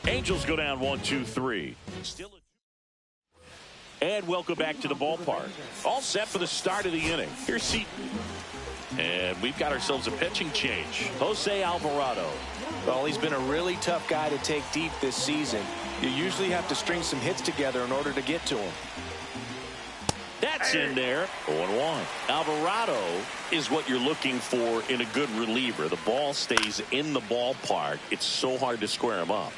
Angels go down 1-2-3. Still and welcome back to the ballpark. All set for the start of the inning. Here's Seaton. And we've got ourselves a pitching change. Jose Alvarado. Well, he's been a really tough guy to take deep this season. You usually have to string some hits together in order to get to him. That's in there. 0-1. Alvarado is what you're looking for in a good reliever. The ball stays in the ballpark. It's so hard to square him up.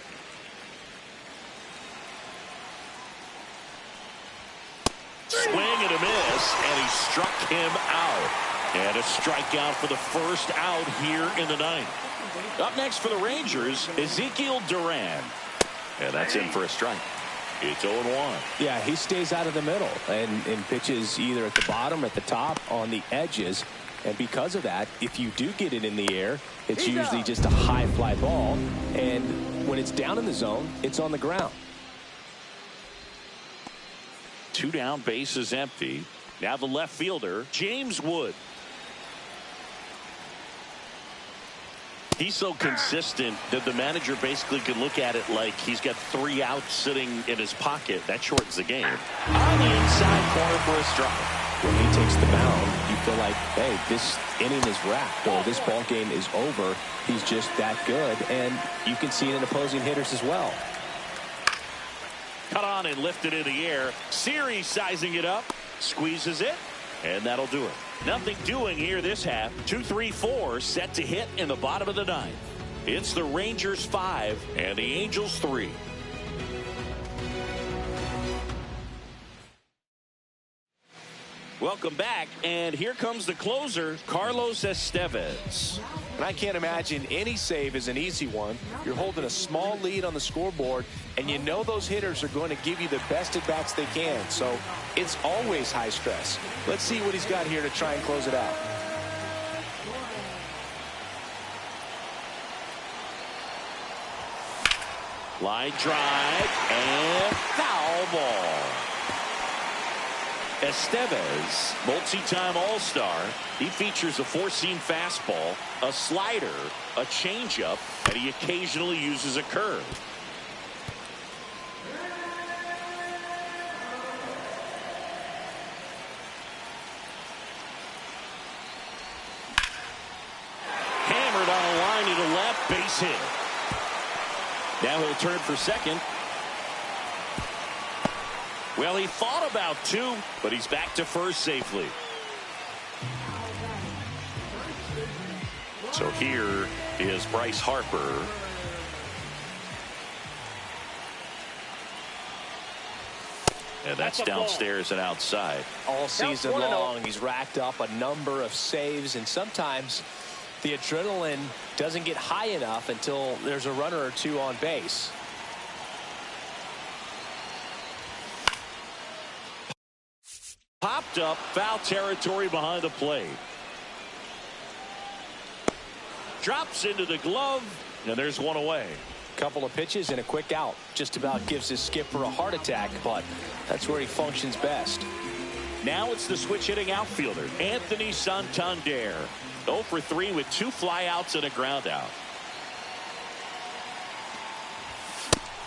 Swing and a miss, and he struck him out. And a strikeout for the first out here in the 9th. Up next for the Rangers, Ezekiel Duran. And that's in for a strike. It's 0-1. Yeah, he stays out of the middle and pitches either at the bottom or at the top on the edges. And because of that, if you do get it in the air, it's usually just a high fly ball. And when it's down in the zone, it's on the ground. 2 down, bases empty. Now the left fielder, James Wood. He's so consistent that the manager basically could look at it like he's got 3 outs sitting in his pocket. That shortens the game. On the inside corner for a strike. When he takes the mound, you feel like, hey, this inning is wrapped, or this ball game is over. He's just that good, and you can see it in opposing hitters as well. Cut on and lifted in the air. Series sizing it up, squeezes it, and that'll do it. Nothing doing here this half. 2-3-4 set to hit in the bottom of the 9th. It's the Rangers 5 and the Angels 3. Welcome back, and here comes the closer, Carlos Estevez. And I can't imagine any save is an easy one. You're holding a small lead on the scoreboard, and you know those hitters are going to give you the best at-bats they can. So it's always high stress. Let's see what he's got here to try and close it out. Line drive and foul ball. Estevez, multi-time All-Star. He features a 4-seam fastball, a slider, a changeup, and he occasionally uses a curve. Hammered on a line to the left, base hit. Now he'll turn for second. Well, he thought about 2, but he's back to first safely. So here is Bryce Harper. And that's downstairs and outside. All season long, he's racked up a number of saves, and sometimes the adrenaline doesn't get high enough until there's a runner or two on base. Popped up, foul territory behind the plate. Drops into the glove, and there's one away. Couple of pitches and a quick out. Just about gives his skipper a heart attack, but that's where he functions best. Now it's the switch hitting outfielder, Anthony Santander. 0 for 3 with 2 flyouts and a ground out.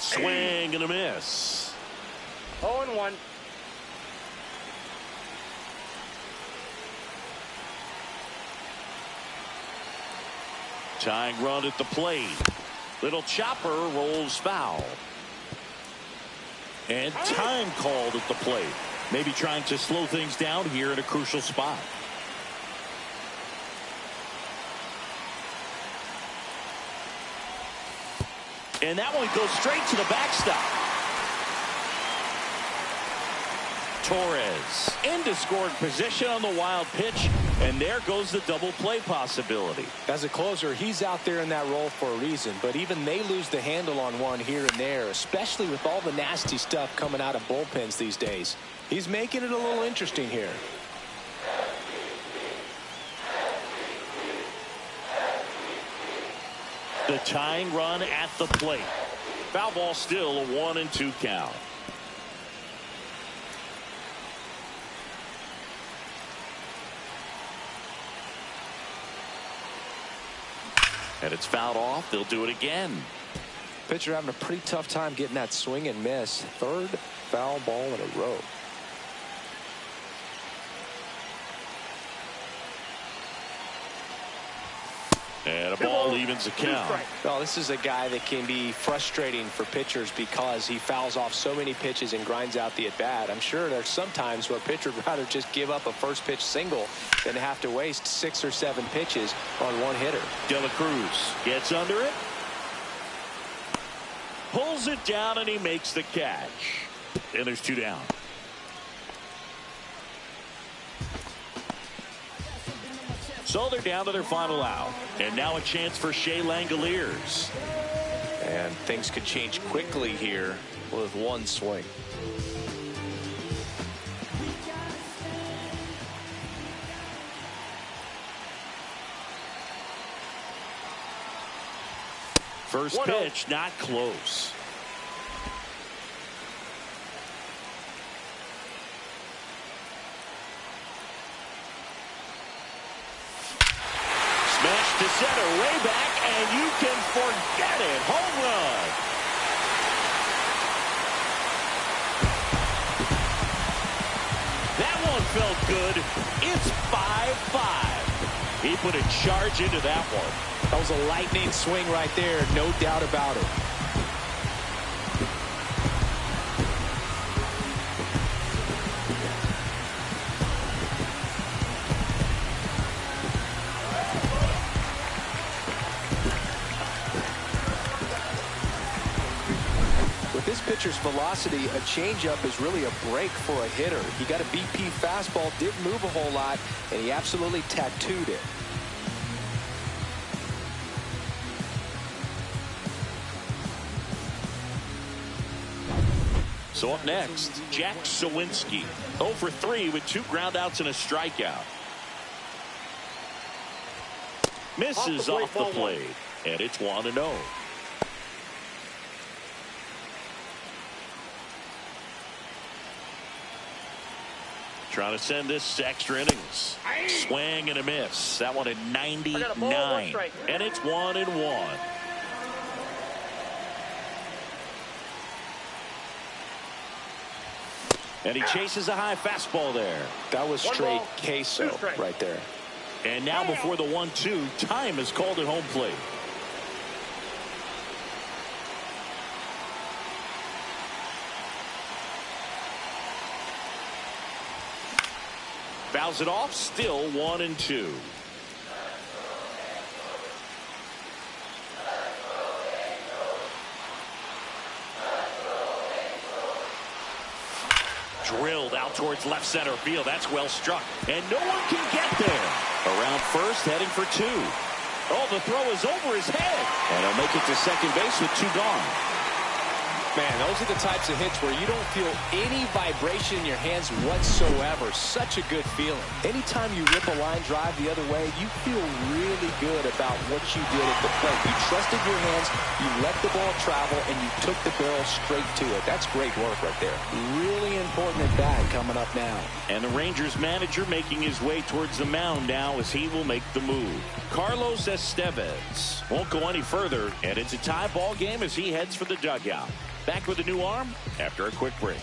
Swing and a miss. 0-1. Tying run at the plate. Little chopper rolls foul. And time called at the plate. Maybe trying to slow things down here in a crucial spot. And that one goes straight to the backstop. Torres into scoring position on the wild pitch, and there goes the double play possibility. As a closer, he's out there in that role for a reason, but even they lose the handle on one here and there, especially with all the nasty stuff coming out of bullpens these days. He's making it a little interesting here. The tying run at the plate. Foul ball, still a 1-2 count. And it's fouled off. They'll do it again. Pitcher having a pretty tough time getting that swing and miss. Third foul ball in a row. And a ball evens the count. Well, this is a guy that can be frustrating for pitchers because he fouls off so many pitches and grinds out the at-bat. I'm sure there's some times where a pitcher would rather just give up a first pitch single than have to waste 6 or 7 pitches on one hitter. De La Cruz gets under it. Pulls it down, and he makes the catch. And there's 2 down. So they're down to their final out. And now a chance for Shea Langoliers. And things could change quickly here with one swing. First pitch, not close. Smash to center, way back, and you can forget it. Home run. That one felt good. It's 5-5. He put a charge into that one. That was a lightning swing right there, no doubt about it. With this pitcher's velocity, a changeup is really a break for a hitter. He got a BP fastball, didn't move a whole lot, and he absolutely tattooed it. So up next, Jack Sawinski. 0 for 3 with 2 groundouts and a strikeout. Misses off the plate, and it's 1-0. Trying to send this to extra innings. Swing and a miss. That one at 99. And it's 1-1. And he chases a high fastball there. That was straight queso right there. And now before the 1-2, time is called at home plate. Fouls it off, still 1-2. drilled out towards left center field. That's well struck. And no one can get there. Around first, heading for two. Oh, the throw is over his head. And he'll make it to second base with two gone. Man, those are the types of hits where you don't feel any vibration in your hands whatsoever. Such a good feeling. Anytime you rip a line drive the other way, you feel really good about what you did at the plate. You trusted your hands, you let the ball travel, and you took the barrel straight to it. That's great work right there. Really important at bat coming up now. And the Rangers manager making his way towards the mound now as he will make the move. Carlos Estevez won't go any further, and it's a tie ball game as he heads for the dugout. Back with a new arm after a quick break.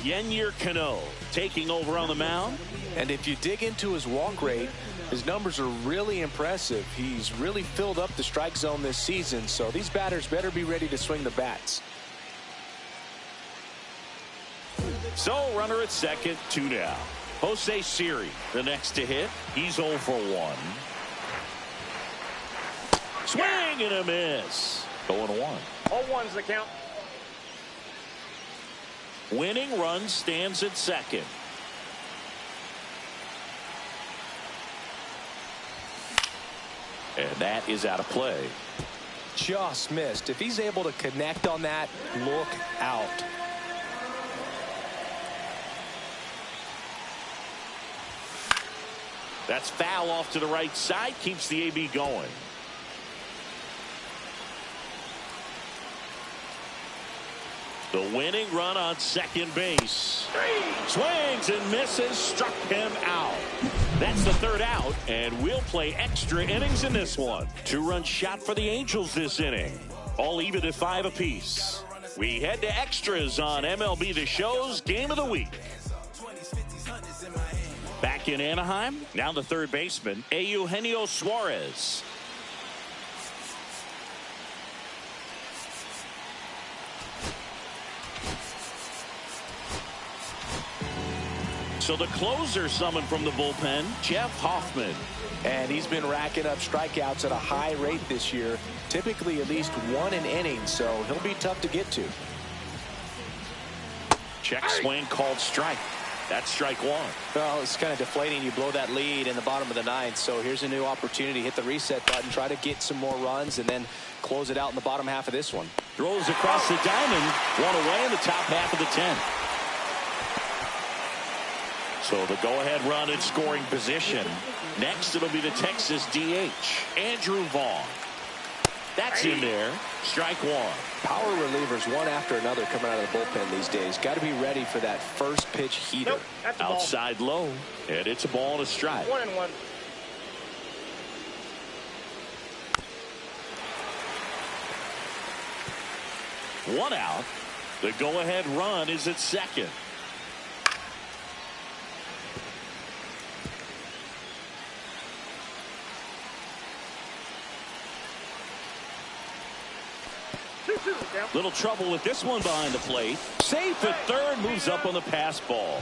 Yennier Cano taking over on the mound. And if you dig into his walk rate, his numbers are really impressive. He's really filled up the strike zone this season, so these batters better be ready to swing the bats. So runner at second, 2 down. Jose Siri, the next to hit. He's 0 for 1. Swing and a miss. 0-1. 0-1's the count. Winning run stands at second. And that is out of play. Just missed. If he's able to connect on that, look out. That's foul off to the right side. Keeps the AB going. The winning run on second base. Swings and misses. Struck him out. That's the third out, and we'll play extra innings in this one. 2-run shot for the Angels this inning. All even at 5 apiece. We head to extras on MLB The Show's Game of the Week. Back in Anaheim, now the third baseman, Eugenio Suarez. So the closer summoned from the bullpen, Jeff Hoffman. And he's been racking up strikeouts at a high rate this year, typically at least 1 an inning, so he'll be tough to get to. Check swing called strike. That's strike 1. Well, it's kind of deflating. You blow that lead in the bottom of the 9th, so here's a new opportunity. Hit the reset button, try to get some more runs, and then close it out in the bottom half of this one. Throws across the diamond, 1 away in the top half of the 10th. So the go-ahead run in scoring position. Next, it'll be the Texas DH, Andrew Vaughn. That's in there. Strike 1. Power relievers one after another coming out of the bullpen these days. Got to be ready for that first pitch heater. Nope, that's a ball. Outside low, and it's a ball and a strike. 1-1. One out. The go-ahead run is at second. Little trouble with this one behind the plate. Safe at third, moves up on the pass ball.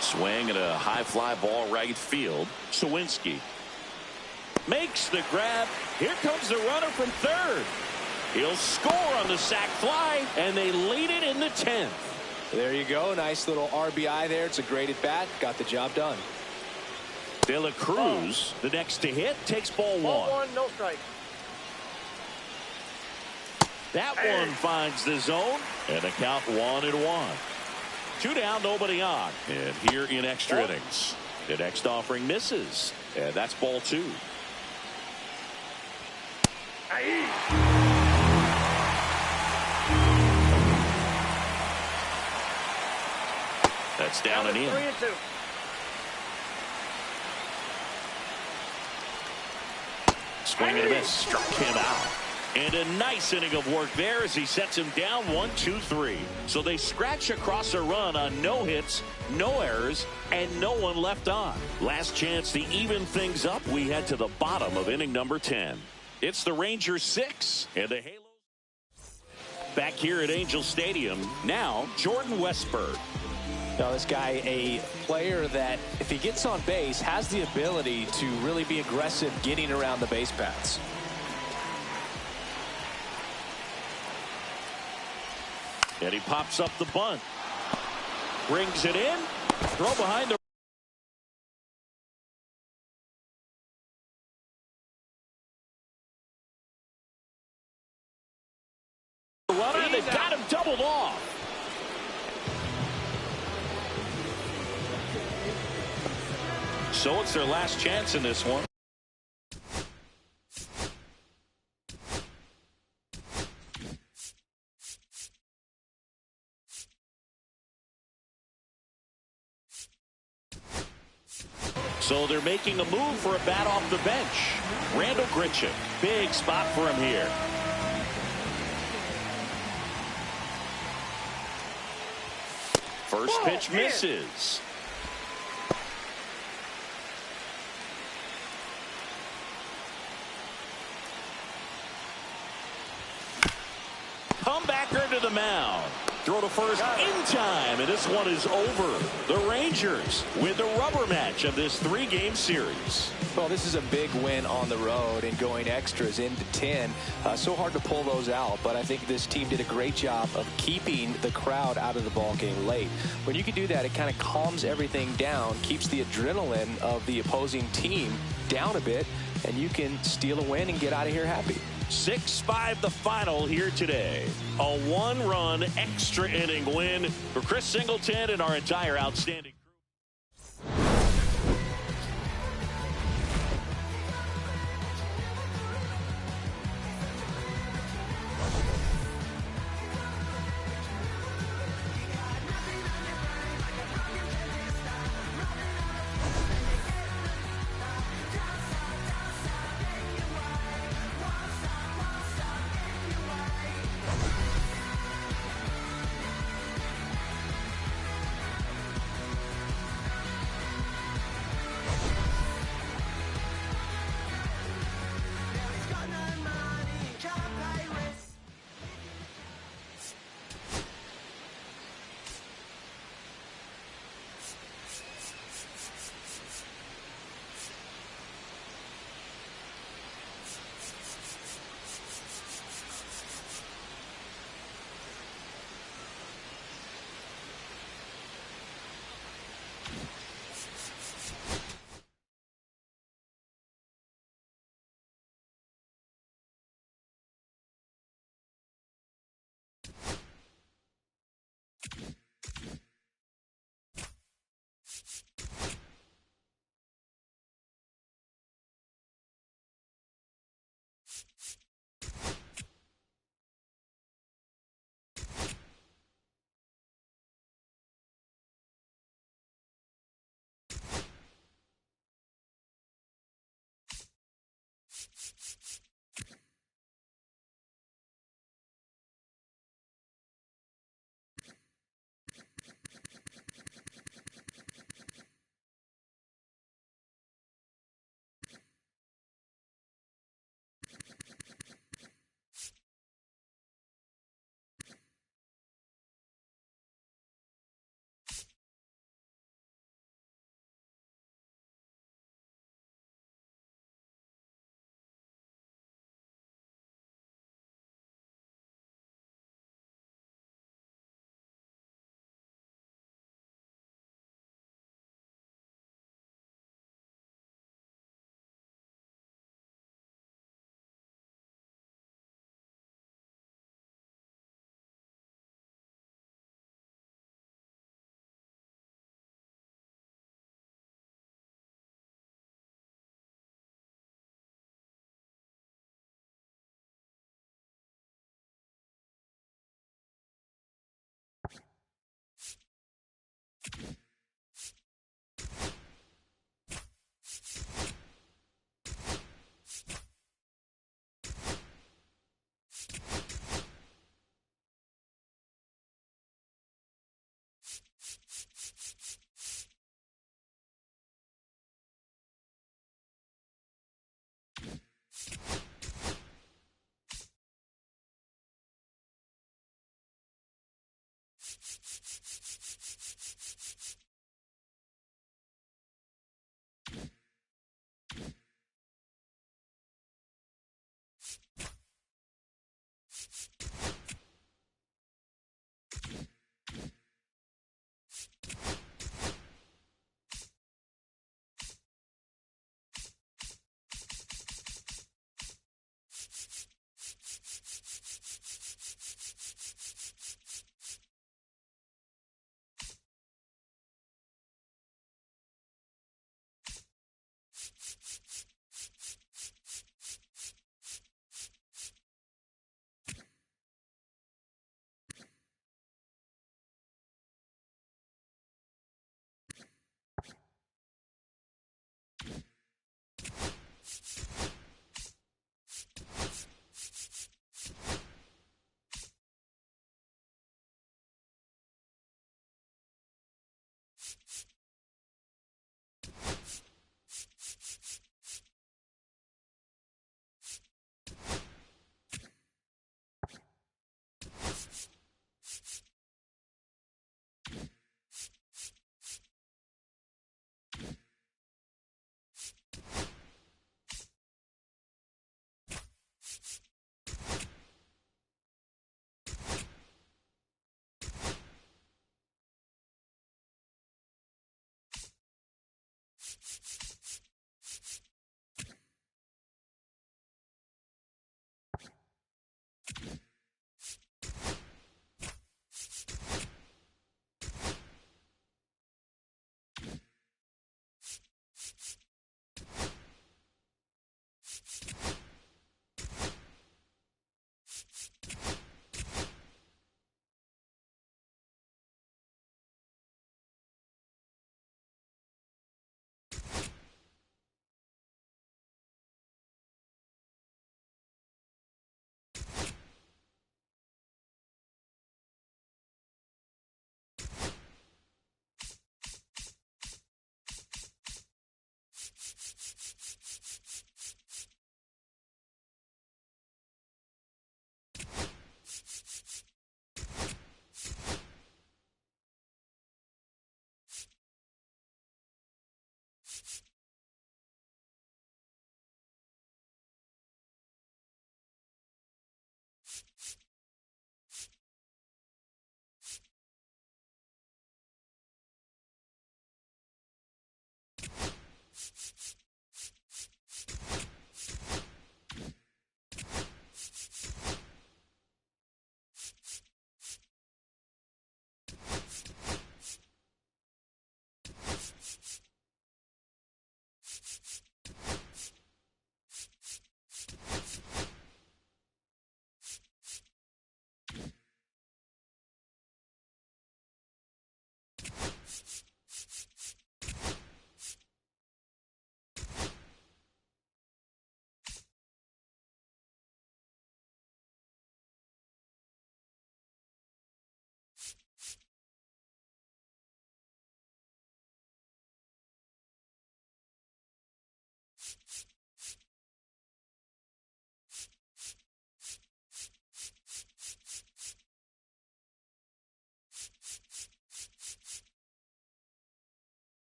Swing and a high fly ball right field. Sawinski makes the grab. Here comes the runner from third. He'll score on the sac fly, and they lead it in the 10th. There you go. Nice little RBI there. It's a great at bat. Got the job done. De La Cruz, the next to hit, takes ball 1. Ball 1, no strike. That one finds the zone, and a count 1-1. 2 down, nobody on. And here in extra innings, the next offering misses, and that's ball 2. That's down and in. 3-2. Swing and a miss. Struck him out. And a nice inning of work there as he sets him down 1-2-3. So they scratch across a run on no hits, no errors, and no one left on. Last chance to even things up. We head to the bottom of inning number 10. It's the Rangers 6 and the Halos. Back here at Angel Stadium, now Jordan Westburg. Now, this guy, a player that, if he gets on base, has the ability to really be aggressive getting around the base paths. And he pops up the bunt. Brings it in. Throw behind the runner. They've got him doubled off. So it's their last chance in this one. So they're making a move for a bat off the bench. Randall Grichuk. Big spot for him here. First pitch misses. Comebacker to the mound. Throw to first in time, and this one is over. The Rangers with the rubber match of this 3-game series. Well, this is a big win on the road and going extras into 10. So hard to pull those out, but I think this team did a great job of keeping the crowd out of the ball game late. When you can do that, it kind of calms everything down, keeps the adrenaline of the opposing team down a bit, and you can steal a win and get out of here happy. 6-5 the final here today. A 1-run extra inning win for Chris Singleton and our entire outstanding crew.